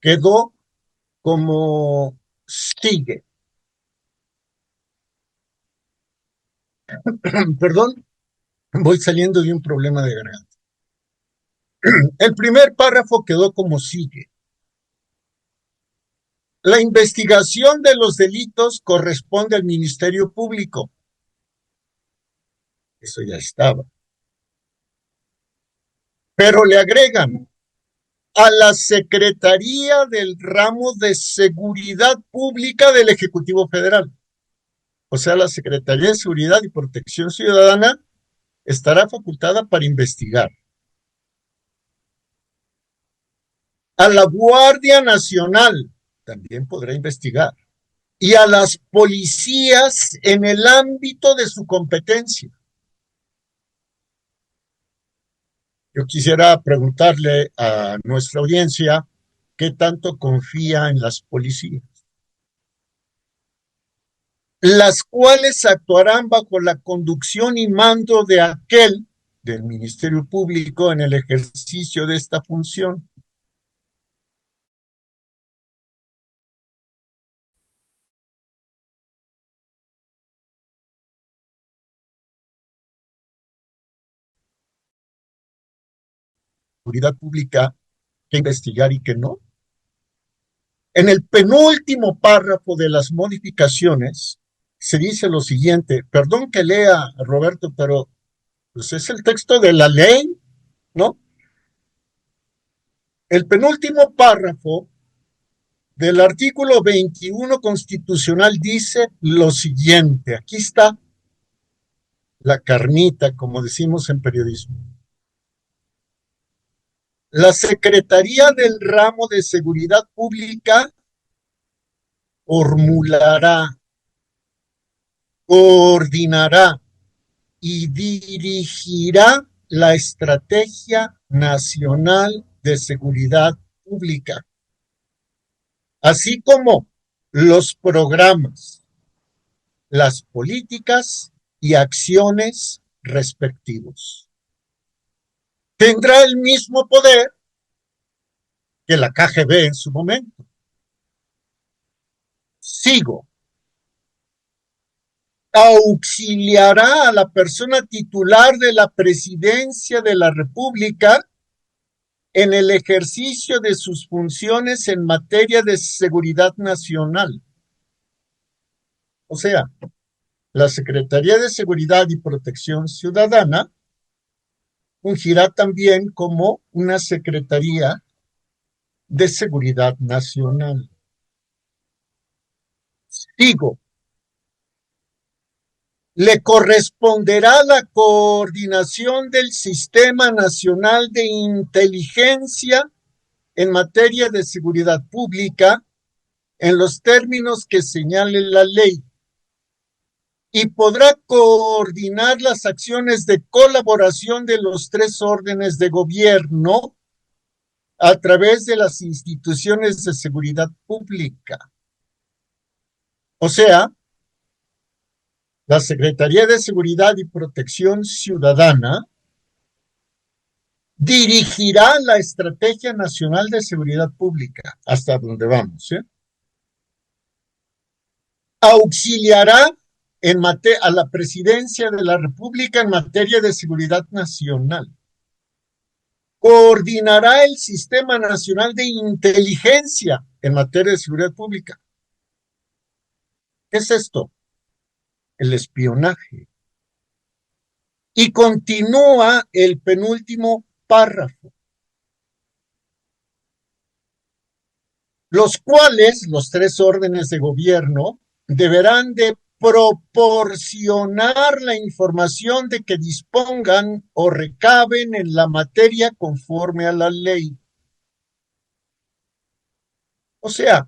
Speaker 2: Quedó como sigue. Perdón, voy saliendo de un problema de garganta. El primer párrafo quedó como sigue. La investigación de los delitos corresponde al Ministerio Público. Eso ya estaba. Pero le agregan a la Secretaría del Ramo de Seguridad Pública del Ejecutivo Federal. O sea, la Secretaría de Seguridad y Protección Ciudadana estará facultada para investigar. A la Guardia Nacional también podrá investigar. Y a las policías en el ámbito de su competencia. Yo quisiera preguntarle a nuestra audiencia qué tanto confía en las policías, las cuales actuarán bajo la conducción y mando de aquel, del Ministerio Público, en el ejercicio de esta función. Seguridad pública, que investigar y que no. En el penúltimo párrafo de las modificaciones se dice lo siguiente, perdón que lea, Roberto, pero pues es el texto de la ley, ¿no? El penúltimo párrafo del artículo 21 constitucional dice lo siguiente, aquí está la carnita, como decimos en periodismo. La Secretaría del Ramo de Seguridad Pública formulará, coordinará y dirigirá la Estrategia Nacional de Seguridad Pública, así como los programas, las políticas y acciones respectivos. Tendrá el mismo poder que la KGB en su momento. Sigo. Auxiliará a la persona titular de la presidencia de la República en el ejercicio de sus funciones en materia de seguridad nacional. O sea, la Secretaría de Seguridad y Protección Ciudadana fungirá también como una Secretaría de Seguridad Nacional. Digo, le corresponderá la coordinación del Sistema Nacional de Inteligencia en materia de seguridad pública en los términos que señale la ley y podrá coordinar las acciones de colaboración de los tres órdenes de gobierno a través de las instituciones de seguridad pública. O sea, la Secretaría de Seguridad y Protección Ciudadana dirigirá la Estrategia Nacional de Seguridad Pública, hasta donde vamos, auxiliará a la Presidencia de la República en materia de seguridad nacional. Coordinará el Sistema Nacional de Inteligencia en materia de seguridad pública. ¿Qué es esto? El espionaje. Y continúa el penúltimo párrafo, los cuales, los tres órdenes de gobierno, deberán de proporcionar la información de que dispongan o recaben en la materia conforme a la ley. O sea,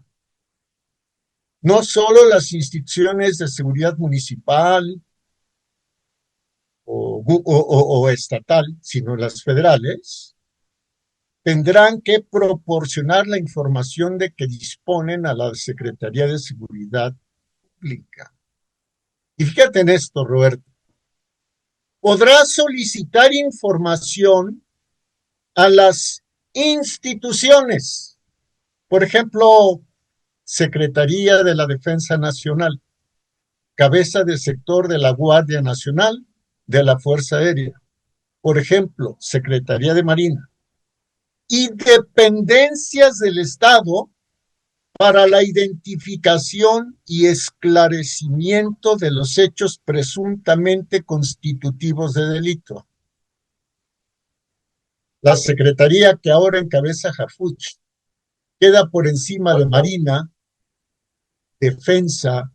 Speaker 2: no solo las instituciones de seguridad municipal o estatal, sino las federales, tendrán que proporcionar la información de que disponen a la Secretaría de Seguridad Pública. Y fíjate en esto, Roberto. podrá solicitar información a las instituciones, por ejemplo, Secretaría de la Defensa Nacional, cabeza de sector de la Guardia Nacional, de la Fuerza Aérea, por ejemplo, Secretaría de Marina, y dependencias del Estado para la identificación y esclarecimiento de los hechos presuntamente constitutivos de delito. La secretaría que ahora encabeza Harfuch queda por encima de Marina, Defensa,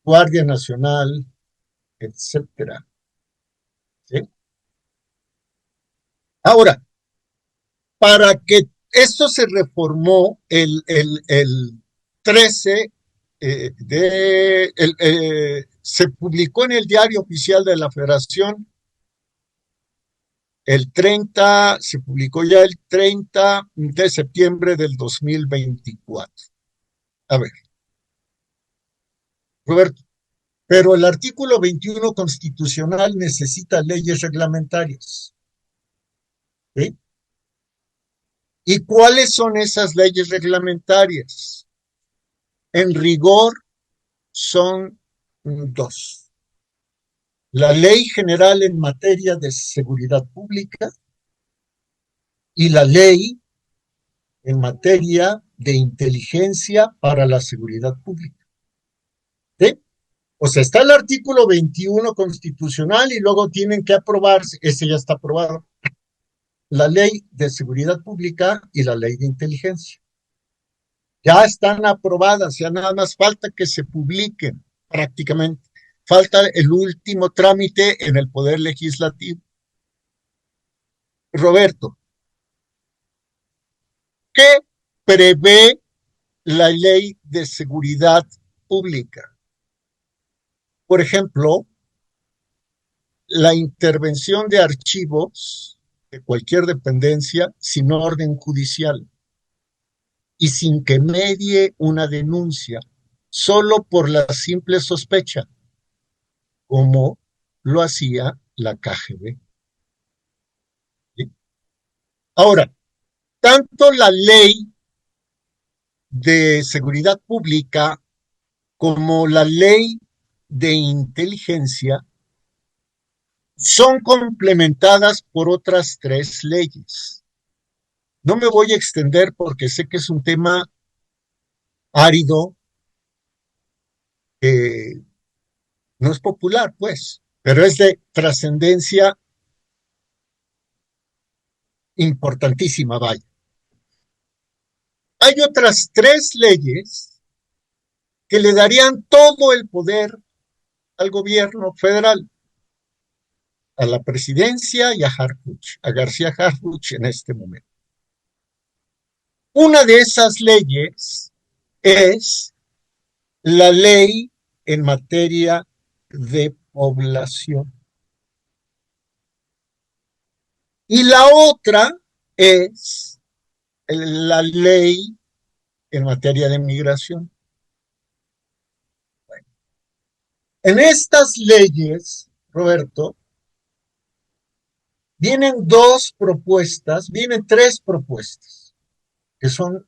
Speaker 2: Guardia Nacional, etcétera. ¿Sí? Ahora, para que esto se reformó el 13 se publicó en el Diario Oficial de la Federación el 30, se publicó ya el 30 de septiembre del 2024. A ver, Roberto, pero el artículo 21 constitucional necesita leyes reglamentarias. ¿Sí? ¿Y cuáles son esas leyes reglamentarias? En rigor son dos. La Ley General en materia de seguridad pública y la Ley en materia de inteligencia para la seguridad pública. ¿Sí? O sea, está el artículo 21 constitucional y luego tienen que aprobarse, ese ya está aprobado, la Ley de Seguridad Pública y la Ley de Inteligencia. Ya están aprobadas, ya nada más falta que se publiquen prácticamente. Falta el último trámite en el Poder Legislativo. Roberto, ¿qué prevé la Ley de Seguridad Pública? Por ejemplo, la intervención de archivos de cualquier dependencia sin orden judicial y sin que medie una denuncia, solo por la simple sospecha, como lo hacía la KGB. ¿Sí? Ahora, tanto la Ley de Seguridad Pública como la Ley de Inteligencia son complementadas por otras 3 leyes. No me voy a extender porque sé que es un tema árido, no es popular, pues, pero es de trascendencia importantísima, vaya. Hay otras 3 leyes que le darían todo el poder al gobierno federal, a la presidencia y a Harfuch, a García Harfuch en este momento. Una de esas leyes es la ley en materia de población. Y la otra es la ley en materia de migración. Bueno, en estas leyes, Roberto, vienen 2 propuestas, vienen 3 propuestas que son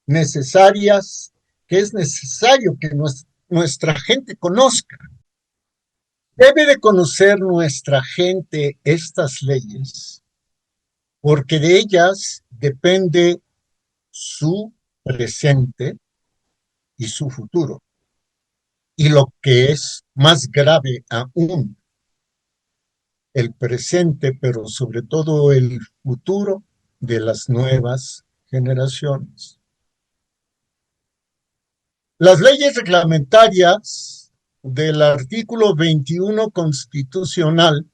Speaker 2: necesarias, que es necesario que nuestra gente conozca. Debe de conocer nuestra gente estas leyes, porque de ellas depende su presente y su futuro. Y lo que es más grave aún, el presente, pero sobre todo el futuro de las nuevas generaciones. Las leyes reglamentarias del artículo 21 constitucional,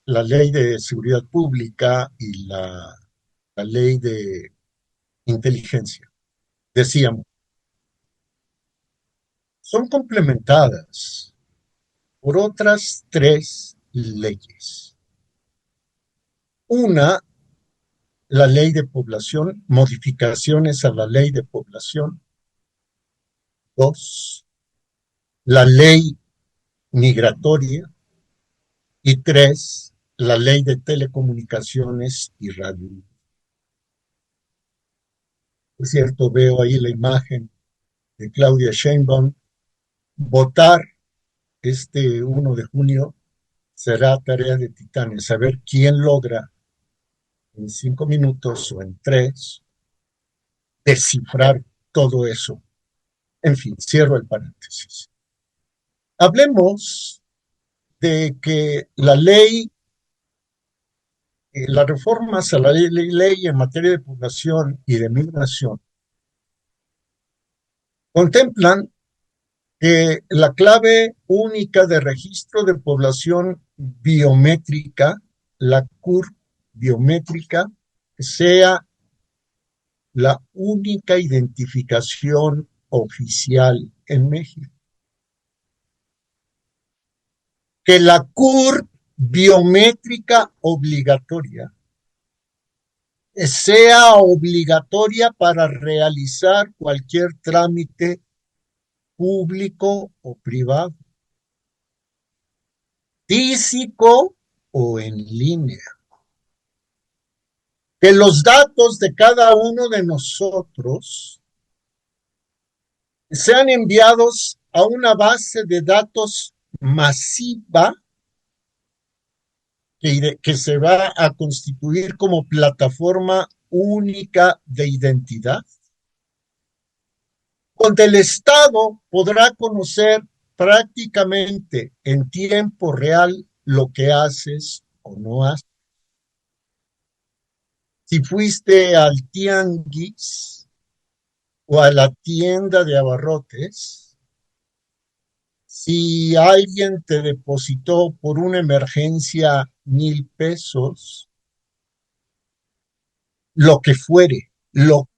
Speaker 2: la Ley de Seguridad Pública y la Ley de Inteligencia, decíamos, son complementadas por otras 3 leyes. Una, la Ley de Población, modificaciones a la Ley de Población. 2, la Ley Migratoria. Y 3, la ley de telecomunicaciones y radio. Por cierto, veo ahí la imagen de Claudia Sheinbaum. Votar este 1 de junio será tarea de titanes, saber quién logra en 5 minutos o en 3 descifrar todo eso. En fin, cierro el paréntesis. Hablemos de que las reformas a la ley en materia de población y de migración contemplan que la clave única de registro de población biométrica, la CURP biométrica, sea la única identificación oficial en México. Que la CURP biométrica obligatoria sea obligatoria para realizar cualquier trámite público o privado, físico o en línea. Que los datos de cada uno de nosotros sean enviados a una base de datos masiva que se va a constituir como plataforma única de identidad, donde el Estado podrá conocer prácticamente en tiempo real lo que haces o no haces. Si fuiste al tianguis o a la tienda de abarrotes, si alguien te depositó por una emergencia 1,000 pesos, lo que fuere, lo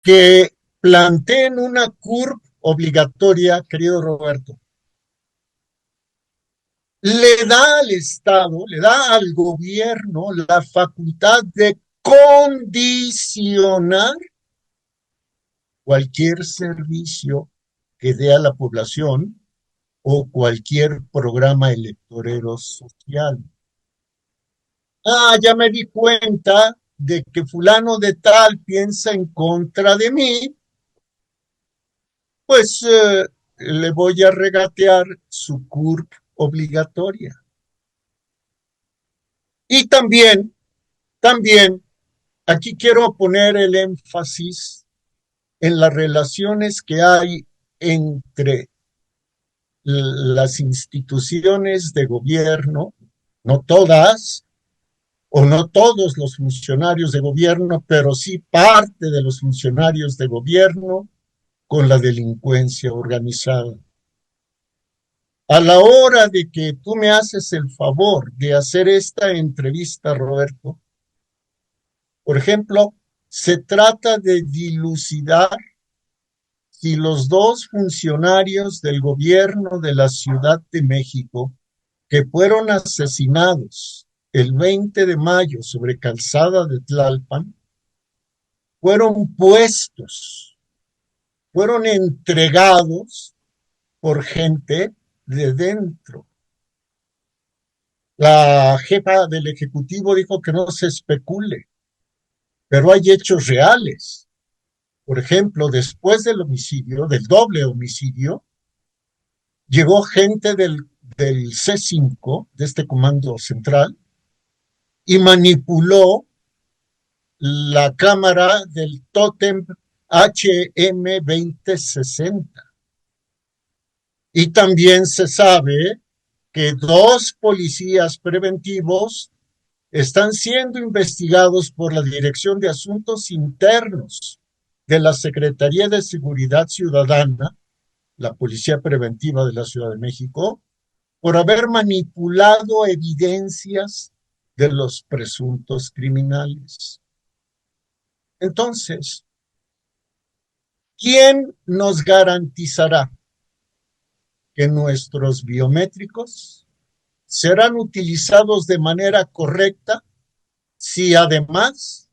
Speaker 2: que planteen una CURP obligatoria, querido Roberto, le da al Estado, le da al gobierno la facultad de condicionar cualquier servicio que dé a la población o cualquier programa electorero social. Ya me di cuenta de que fulano de tal piensa en contra de mí, pues le voy a regatear su CURP obligatoria. Y también, aquí quiero poner el énfasis en las relaciones que hay entre las instituciones de gobierno, no todas, o no todos los funcionarios de gobierno, pero sí parte de los funcionarios de gobierno con la delincuencia organizada. A la hora de que tú me haces el favor de hacer esta entrevista, Roberto, por ejemplo, se trata de dilucidar si los 2 funcionarios del gobierno de la Ciudad de México que fueron asesinados el 20 de mayo sobre Calzada de Tlalpan, fueron puestos, fueron entregados por gente de dentro. La jefa del Ejecutivo dijo que no se especule, pero hay hechos reales. Por ejemplo, después del homicidio, del doble homicidio, llegó gente del C5, de este comando central, y manipuló la cámara del tótem HM2060. Y también se sabe que 2 policías preventivos están siendo investigados por la Dirección de Asuntos Internos de la Secretaría de Seguridad Ciudadana, la Policía Preventiva de la Ciudad de México, por haber manipulado evidencias de los presuntos criminales. Entonces, ¿quién nos garantizará que nuestros biométricos serán utilizados de manera correcta si además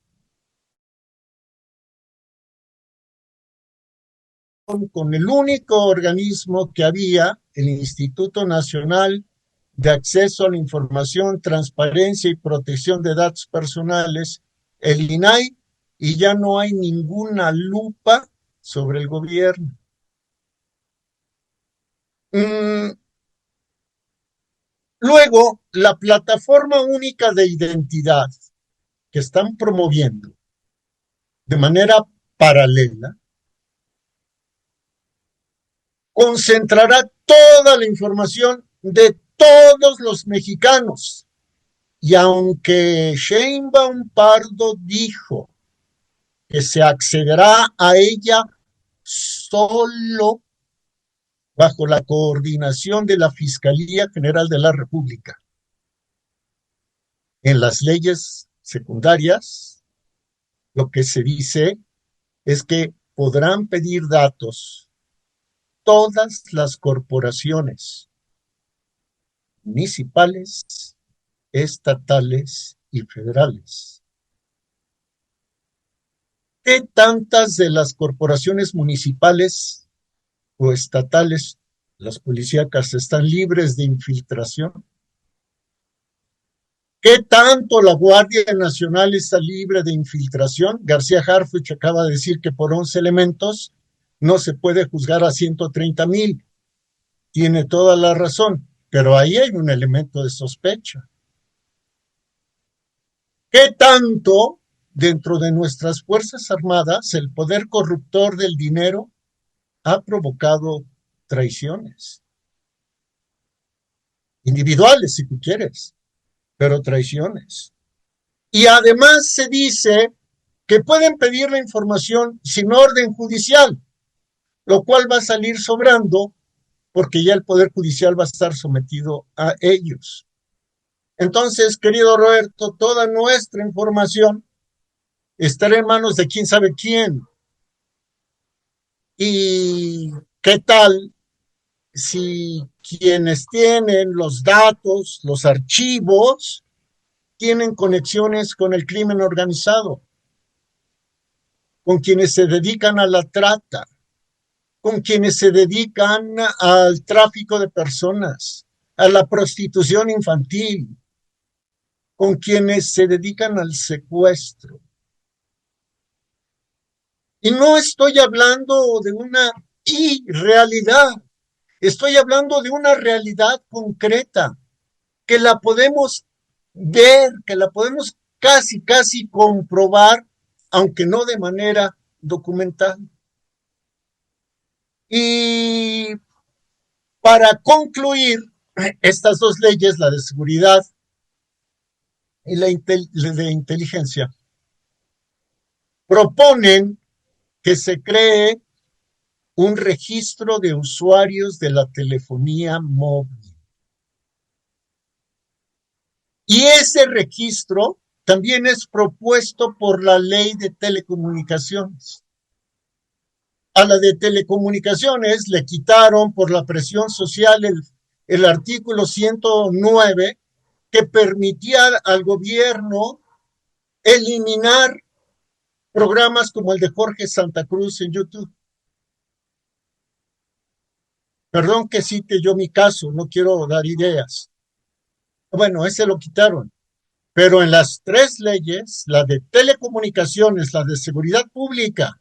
Speaker 2: con el único organismo que había, el Instituto Nacional de Acceso a la Información, Transparencia y Protección de Datos Personales, el INAI, y ya no hay ninguna lupa sobre el gobierno. Luego, la plataforma única de identidad que están promoviendo de manera paralela concentrará toda la información de todos los mexicanos. Y aunque Sheinbaum Pardo dijo que se accederá a ella solo bajo la coordinación de la Fiscalía General de la República, en las leyes secundarias, lo que se dice es que podrán pedir datos todas las corporaciones municipales, estatales y federales. ¿Qué tantas de las corporaciones municipales o estatales, las policíacas, están libres de infiltración? ¿Qué tanto la Guardia Nacional está libre de infiltración? García Harfuch acaba de decir que por 11 elementos no se puede juzgar a 130,000. Tiene toda la razón, pero ahí hay un elemento de sospecha. ¿Qué tanto dentro de nuestras Fuerzas Armadas el poder corruptor del dinero ha provocado traiciones? Individuales, si tú quieres, pero traiciones. Y además se dice que pueden pedir la información sin orden judicial, lo cual va a salir sobrando porque ya el Poder Judicial va a estar sometido a ellos. Entonces, querido Roberto, toda nuestra información estará en manos de quién sabe quién. ¿Y qué tal si quienes tienen los datos, los archivos, tienen conexiones con el crimen organizado, con quienes se dedican a la trata, con quienes se dedican al tráfico de personas, a la prostitución infantil, con quienes se dedican al secuestro? Y no estoy hablando de una irrealidad, estoy hablando de una realidad concreta, que la podemos ver, que la podemos casi comprobar, aunque no de manera documental. Y para concluir, estas dos leyes, la de seguridad y la de inteligencia, proponen que se cree un registro de usuarios de la telefonía móvil. Y ese registro también es propuesto por la ley de telecomunicaciones. A la de telecomunicaciones le quitaron por la presión social el artículo 109 que permitía al gobierno eliminar programas como el de Jorge Santa Cruz en YouTube. Perdón que cite yo mi caso, no quiero dar ideas. Bueno, ese lo quitaron. Pero en las tres leyes, la de telecomunicaciones, la de seguridad pública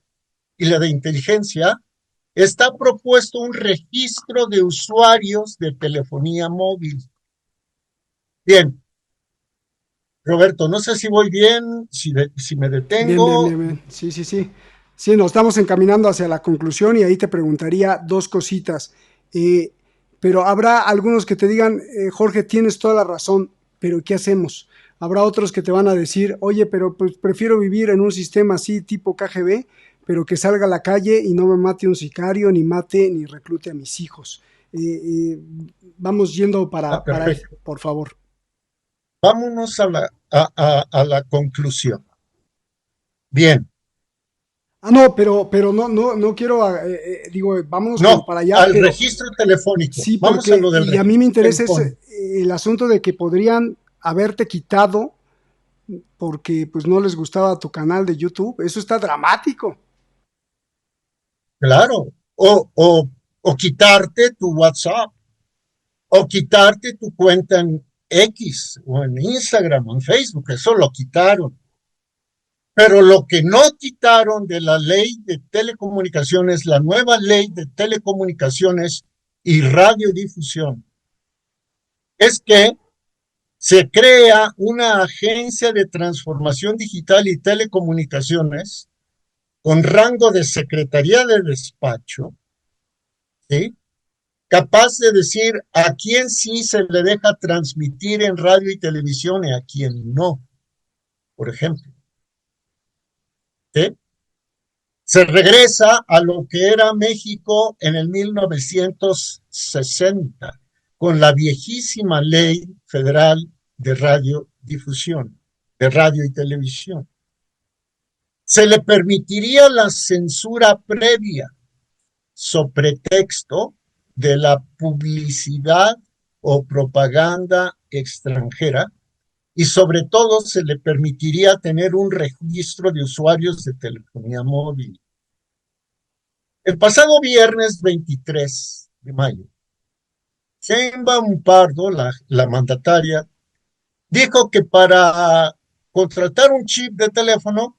Speaker 2: y la de inteligencia, está propuesto un registro de usuarios de telefonía móvil. Bien. Roberto, no sé si voy bien, si me detengo.
Speaker 1: Bien. Sí. Sí, nos estamos encaminando hacia la conclusión y ahí te preguntaría dos cositas. Pero habrá algunos que te digan, Jorge, tienes toda la razón, pero ¿qué hacemos? Habrá otros que te van a decir, oye, pero pues prefiero vivir en un sistema así tipo KGB, pero que salga a la calle y no me mate un sicario, ni mate, ni reclute a mis hijos. Vamos yendo para por favor.
Speaker 2: Vámonos a la conclusión. Bien.
Speaker 1: No, pero no quiero, vámonos para allá.
Speaker 2: Al registro telefónico.
Speaker 1: Sí, vamos a lo del registro. Y a mí me interesa el asunto de que podrían haberte quitado porque pues no les gustaba tu canal de YouTube. Eso está dramático.
Speaker 2: Claro, o quitarte tu WhatsApp, o quitarte tu cuenta en X, o en Instagram, o en Facebook. Eso lo quitaron. Pero lo que no quitaron de la ley de telecomunicaciones, la nueva ley de telecomunicaciones y radiodifusión, es que se crea una agencia de transformación digital y telecomunicaciones con rango de secretaría de despacho, ¿sí? Capaz de decir a quién sí se le deja transmitir en radio y televisión y a quién no, por ejemplo. ¿Sí? Se regresa a lo que era México en el 1960, con la viejísima ley federal de radiodifusión, de radio y televisión. Se le permitiría la censura previa, sobre texto de la publicidad o propaganda extranjera, y sobre todo se le permitiría tener un registro de usuarios de telefonía móvil. El pasado viernes 23 de mayo, Sheinbaum Pardo, la mandataria, dijo que para contratar un chip de teléfono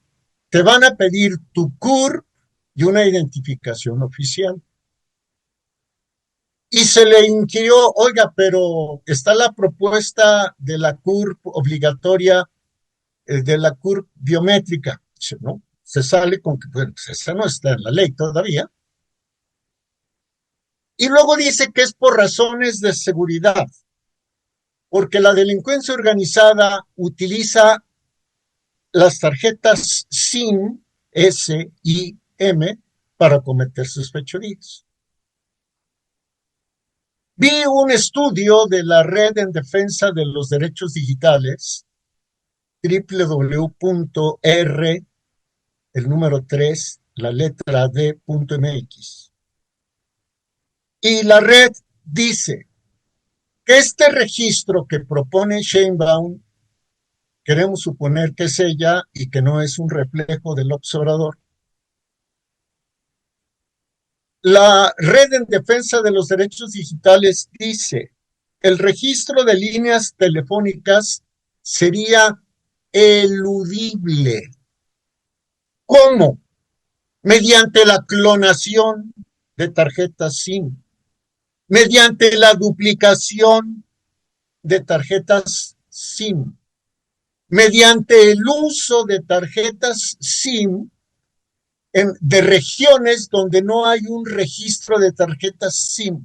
Speaker 2: te van a pedir tu CURP y una identificación oficial. Y se le inquirió, oiga, pero está la propuesta de la CURP obligatoria, de la CURP biométrica. Dice, no, se sale con que, bueno, pues esa no está en la ley todavía. Y luego dice que es por razones de seguridad, porque la delincuencia organizada utiliza las tarjetas SIM, S-I-M, para cometer sus fechorías. Vi un estudio de la Red en Defensa de los Derechos Digitales, www.r, el número 3, la letra D.mx. Y la red dice que este registro que propone Sheinbaum, queremos suponer que es ella y que no es un reflejo del observador. La Red en Defensa de los Derechos Digitales dice, el registro de líneas telefónicas sería eludible. ¿Cómo? Mediante la clonación de tarjetas SIM, mediante la duplicación de tarjetas SIM, mediante el uso de tarjetas SIM de regiones donde no hay un registro de tarjetas SIM,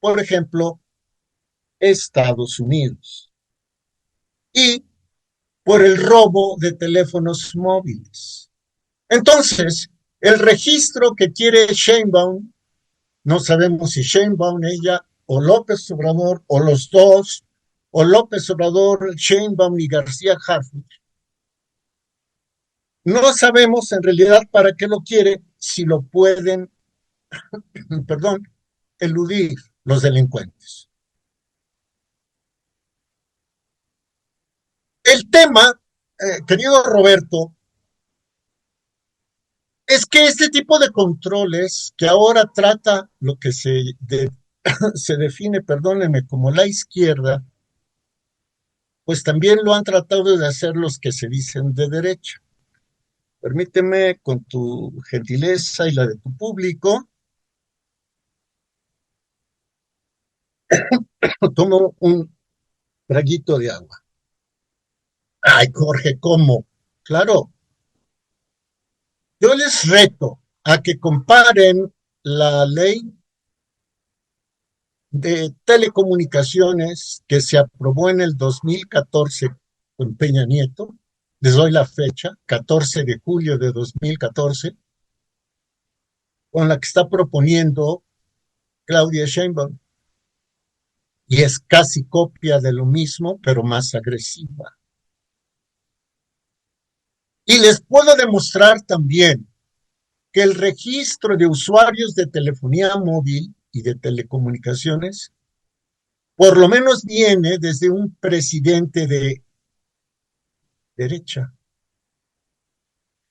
Speaker 2: por ejemplo, Estados Unidos, y por el robo de teléfonos móviles. Entonces, el registro que quiere Sheinbaum, no sabemos si Sheinbaum, ella, o López Obrador, o los dos, o López Obrador, Sheinbaum y García Harfuch. No sabemos en realidad para qué lo quiere, si lo pueden, eludir los delincuentes. El tema, querido Roberto, es que este tipo de controles que ahora trata lo que se define, perdónenme, como la izquierda, pues también lo han tratado de hacer los que se dicen de derecha. Permíteme, con tu gentileza y la de tu público, tomo un traguito de agua. Ay, Jorge, ¿cómo? Claro. Yo les reto a que comparen la ley de telecomunicaciones que se aprobó en el 2014 con Peña Nieto. Les doy la fecha, 14 de julio de 2014, con la que está proponiendo Claudia Sheinbaum. Y es casi copia de lo mismo, pero más agresiva. Y les puedo demostrar también que el registro de usuarios de telefonía móvil y de telecomunicaciones, por lo menos viene desde un presidente de derecha.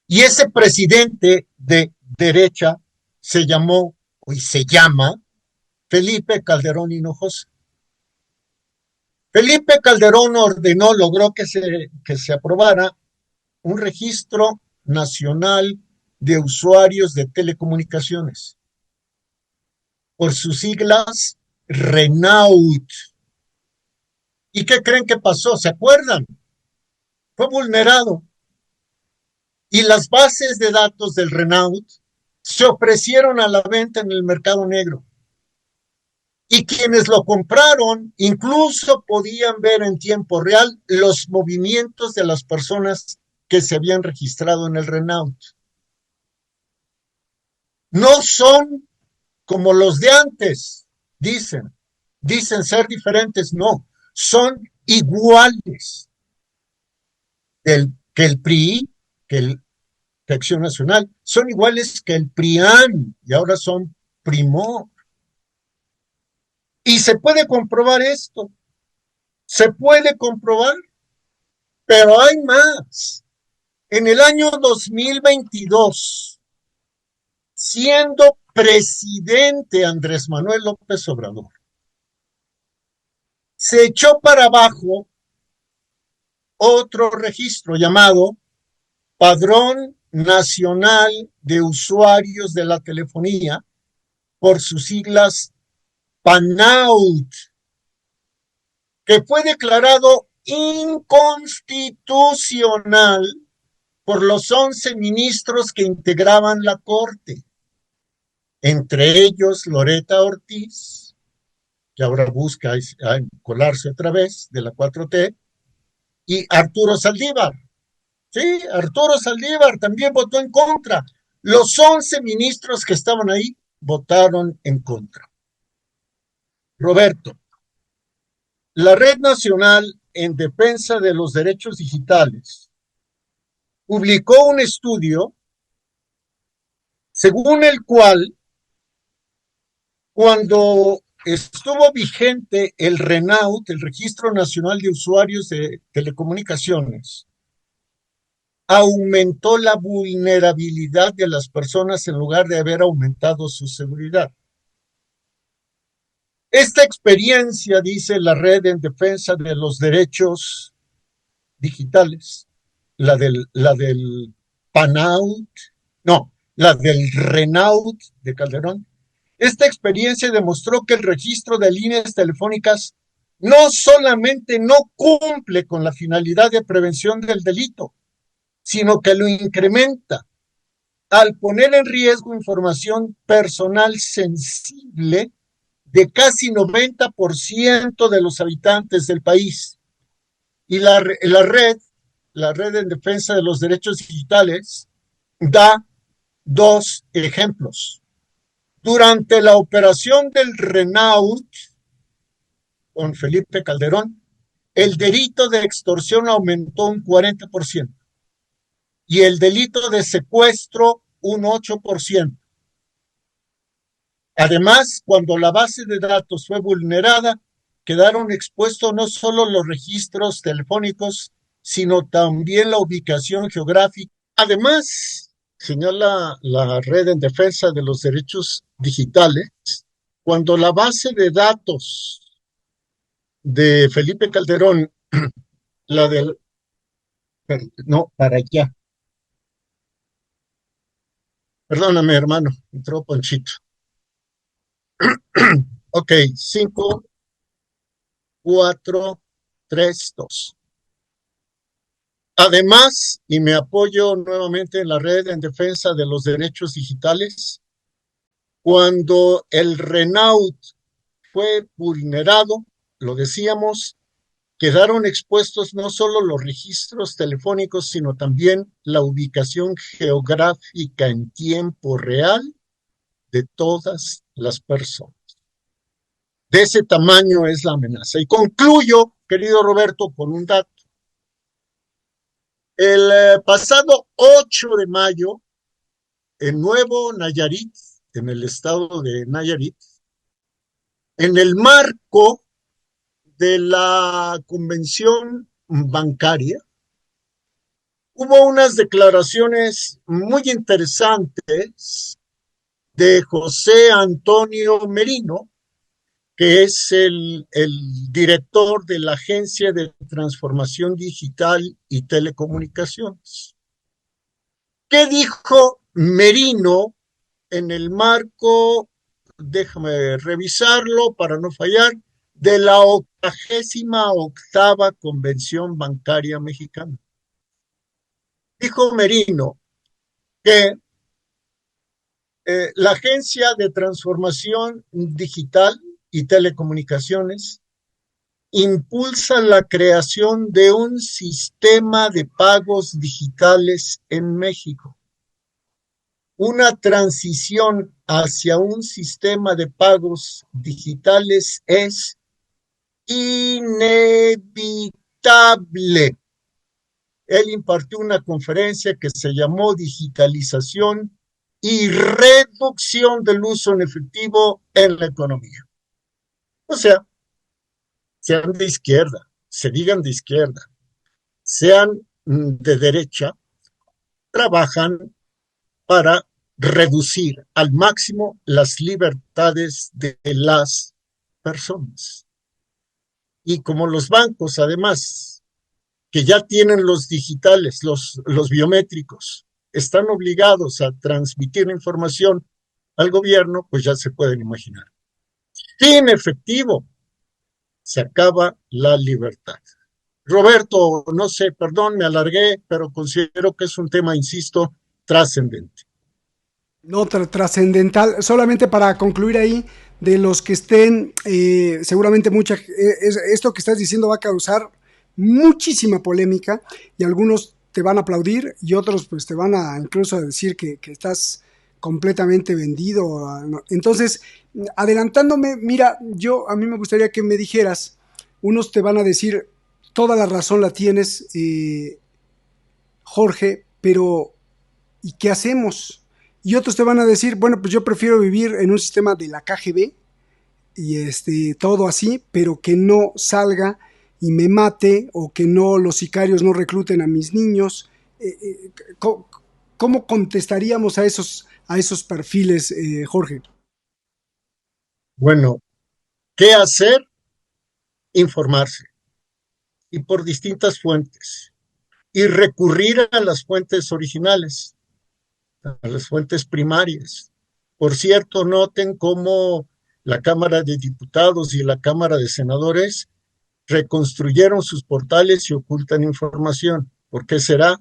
Speaker 2: Y ese presidente de derecha se llamó hoy se llama Felipe Calderón Hinojosa. Felipe Calderón logró que se aprobara un registro nacional de usuarios de telecomunicaciones, por sus siglas RENAUT. ¿Y qué creen que pasó? ¿Se acuerdan? Fue vulnerado. Y las bases de datos del RENAUT se ofrecieron a la venta en el mercado negro. Y quienes lo compraron incluso podían ver en tiempo real los movimientos de las personas que se habían registrado en el RENAUT. No son como los de antes, dicen ser diferentes, no, son iguales que el PRI, que Acción Nacional, son iguales que el PRIAN y ahora son PRIMO. Y se puede comprobar esto, se puede comprobar, pero hay más. En el año 2022, siendo presidente Andrés Manuel López Obrador, se echó para abajo otro registro llamado Padrón Nacional de Usuarios de la Telefonía, por sus siglas PANAUT, que fue declarado inconstitucional por los 11 ministros que integraban la Corte, entre ellos Loreta Ortiz, que ahora busca colarse otra vez de la 4T, y Arturo Saldívar. Sí, Arturo Saldívar también votó en contra. Los 11 ministros que estaban ahí votaron en contra. Roberto, la Red Nacional en Defensa de los Derechos Digitales publicó un estudio según el cual, cuando estuvo vigente el RENAUT, el Registro Nacional de Usuarios de Telecomunicaciones, aumentó la vulnerabilidad de las personas en lugar de haber aumentado su seguridad. Esta experiencia, dice la Red en Defensa de los Derechos Digitales, la del PANAUT, no, la del RENAUT de Calderón, esta experiencia demostró que el registro de líneas telefónicas no solamente no cumple con la finalidad de prevención del delito, sino que lo incrementa al poner en riesgo información personal sensible de casi 90% de los habitantes del país. Y la red en defensa de los derechos digitales, da 2 ejemplos. Durante la operación del RENAUT con Felipe Calderón, el delito de extorsión aumentó un 40% y el delito de secuestro un 8%. Además, cuando la base de datos fue vulnerada, quedaron expuestos no solo los registros telefónicos, sino también la ubicación geográfica. Además, señala la Red en Defensa de los Derechos Digitales, cuando la base de datos de Felipe Calderón, la del... No, para allá. Perdóname, hermano, entró Ponchito. Ok, 5, 4, 3, 2. Además, y me apoyo nuevamente en la Red en Defensa de los Derechos Digitales, cuando el RENAUT fue vulnerado, lo decíamos, quedaron expuestos no solo los registros telefónicos, sino también la ubicación geográfica en tiempo real de todas las personas. De ese tamaño es la amenaza. Y concluyo, querido Roberto, con un dato. El pasado 8 de mayo, en Nuevo Nayarit, en el estado de Nayarit, en el marco de la convención bancaria, hubo unas declaraciones muy interesantes de José Antonio Merino, que es el director de la Agencia de Transformación Digital y Telecomunicaciones. ¿Qué dijo Merino en el marco, déjame revisarlo para no fallar, de la 88ª Convención Bancaria Mexicana? Dijo Merino que la Agencia de Transformación Digital y Telecomunicaciones impulsa la creación de un sistema de pagos digitales en México. Una transición hacia un sistema de pagos digitales es inevitable. Él impartió una conferencia que se llamó Digitalización y Reducción del Uso en Efectivo en la Economía. O sea, sean de izquierda, se digan de izquierda, sean de derecha, trabajan para reducir al máximo las libertades de las personas. Y como los bancos, además, que ya tienen los digitales, los biométricos, están obligados a transmitir información al gobierno, pues ya se pueden imaginar. Sin efectivo, se acaba la libertad. Roberto, no sé, perdón, me alargué, pero considero que es un tema, insisto, trascendente.
Speaker 1: No, trascendental. Solamente para concluir ahí, de los que estén, seguramente esto que estás diciendo va a causar muchísima polémica y algunos te van a aplaudir y otros pues te van a incluso decir que estás completamente vendido. Entonces, adelantándome, mira, a mí me gustaría que me dijeras, unos te van a decir, toda la razón la tienes, Jorge, pero ¿y qué hacemos? Y otros te van a decir, bueno, pues yo prefiero vivir en un sistema de la KGB y todo así, pero que no salga y me mate, o que no, los sicarios no recluten a mis niños. ¿Cómo contestaríamos a esos perfiles, Jorge?
Speaker 2: Bueno, ¿qué hacer? Informarse, y por distintas fuentes, y recurrir a las fuentes originales, a las fuentes primarias. Por cierto, noten cómo la Cámara de Diputados y la Cámara de Senadores reconstruyeron sus portales y ocultan información. ¿Por qué será?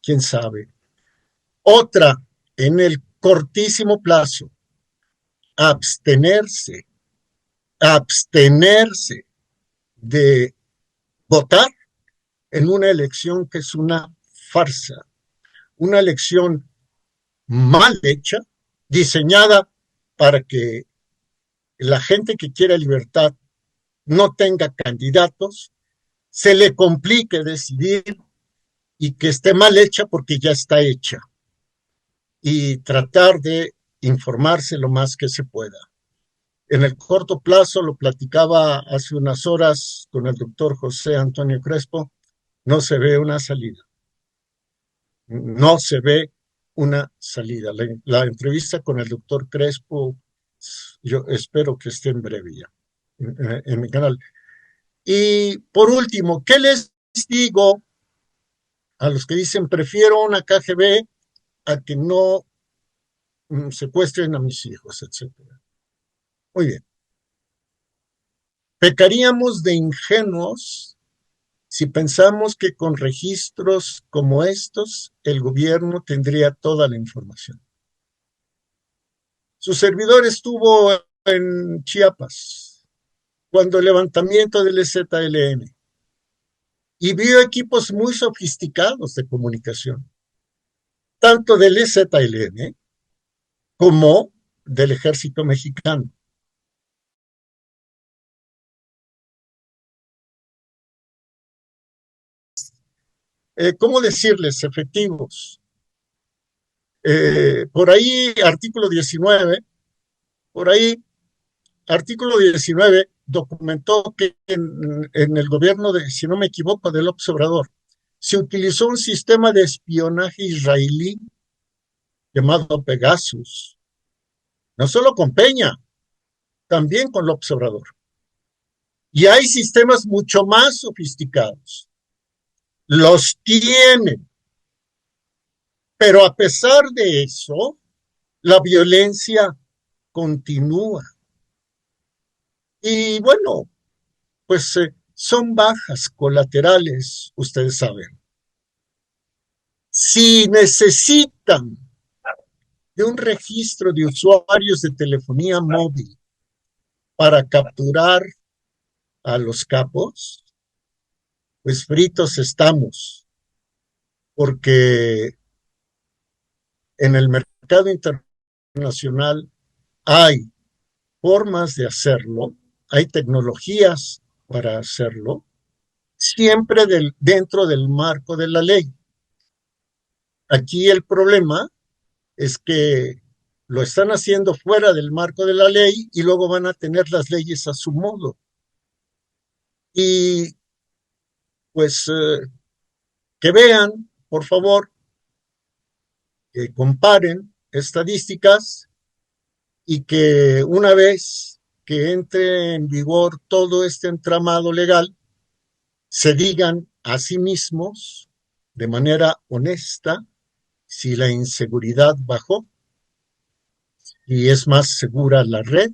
Speaker 2: ¿Quién sabe? Otra, en el cortísimo plazo, abstenerse de votar en una elección que es una farsa, una elección mal hecha, diseñada para que la gente que quiera libertad no tenga candidatos, se le complique decidir y que esté mal hecha porque ya está hecha. Y tratar de informarse lo más que se pueda. En el corto plazo, lo platicaba hace unas horas con el doctor José Antonio Crespo, no se ve una salida. No se ve una salida. La entrevista con el doctor Crespo, yo espero que esté en breve ya en mi canal. Y por último, ¿qué les digo a los que dicen prefiero una KGB a que no secuestren a mis hijos, etcétera? Muy bien. Pecaríamos de ingenuos si pensamos que con registros como estos el gobierno tendría toda la información. Su servidor estuvo en Chiapas cuando el levantamiento del EZLN y vio equipos muy sofisticados de comunicación, tanto del EZLN como del ejército mexicano. ¿Cómo decirles? Efectivos. Por ahí, artículo 19, artículo 19 documentó que en el gobierno de, si no me equivoco, de López Obrador, se utilizó un sistema de espionaje israelí llamado Pegasus no solo con Peña, también con López Obrador. Y hay sistemas mucho más sofisticados. Los tienen. Pero a pesar de eso, la violencia continúa. Y bueno, pues son bajas colaterales, ustedes saben. Si necesitan de un registro de usuarios de telefonía móvil para capturar a los capos, pues fritos estamos, porque en el mercado internacional hay formas de hacerlo, hay tecnologías para hacerlo, siempre dentro del marco de la ley. Aquí el problema es que lo están haciendo fuera del marco de la ley y luego van a tener las leyes a su modo. Y pues que vean, por favor, que comparen estadísticas y que una vez que entre en vigor todo este entramado legal, se digan a sí mismos de manera honesta si la inseguridad bajó, si es más segura la red,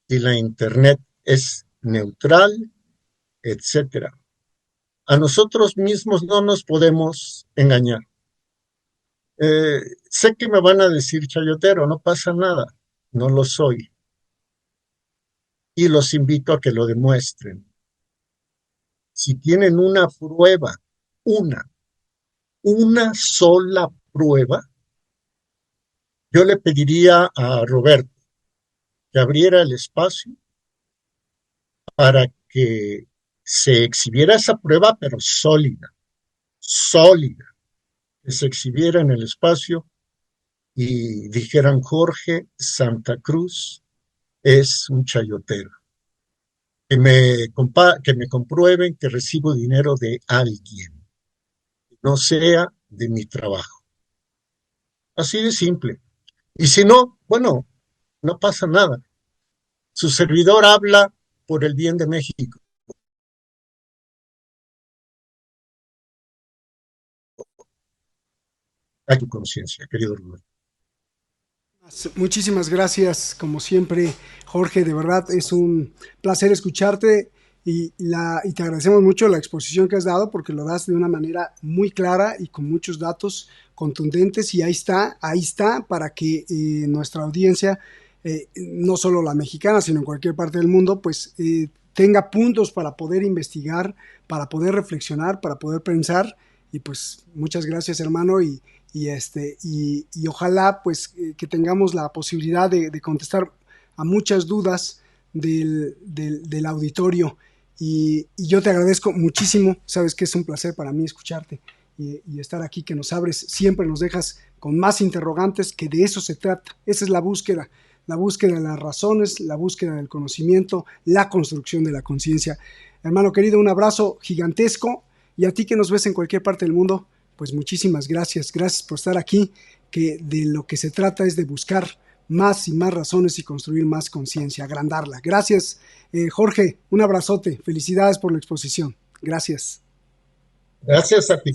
Speaker 2: si la internet es neutral, etcétera. A nosotros mismos no nos podemos engañar. Sé que me van a decir chayotero, no pasa nada, no lo soy. Y los invito a que lo demuestren. Si tienen una prueba, una sola prueba, yo le pediría a Roberto que abriera el espacio para que se exhibiera esa prueba, pero sólida, que se exhibiera en el espacio y dijeran Jorge Santa Cruz es un chayotero. Que me comprueben que recibo dinero de alguien, no sea de mi trabajo. Así de simple. Y si no, bueno, no pasa nada. Su servidor habla por el bien de México. A tu conciencia, querido Rubén.
Speaker 1: Muchísimas gracias, como siempre, Jorge. De verdad es un placer escucharte y te agradecemos mucho la exposición que has dado, porque lo das de una manera muy clara y con muchos datos contundentes, y ahí está para que nuestra audiencia, no solo la mexicana, sino en cualquier parte del mundo, pues tenga puntos para poder investigar, para poder reflexionar, para poder pensar. Y pues muchas gracias, hermano, y ojalá pues que tengamos la posibilidad de contestar a muchas dudas del auditorio, y yo te agradezco muchísimo. Sabes que es un placer para mí escucharte y estar aquí, que nos abres, siempre nos dejas con más interrogantes, que de eso se trata. Esa es la búsqueda de las razones, la búsqueda del conocimiento, la construcción de la conciencia. Hermano querido, un abrazo gigantesco, y a ti que nos ves en cualquier parte del mundo, pues muchísimas gracias por estar aquí, que de lo que se trata es de buscar más y más razones y construir más conciencia, agrandarla. Gracias, Jorge, un abrazote, felicidades por la exposición. Gracias.
Speaker 2: Gracias a ti.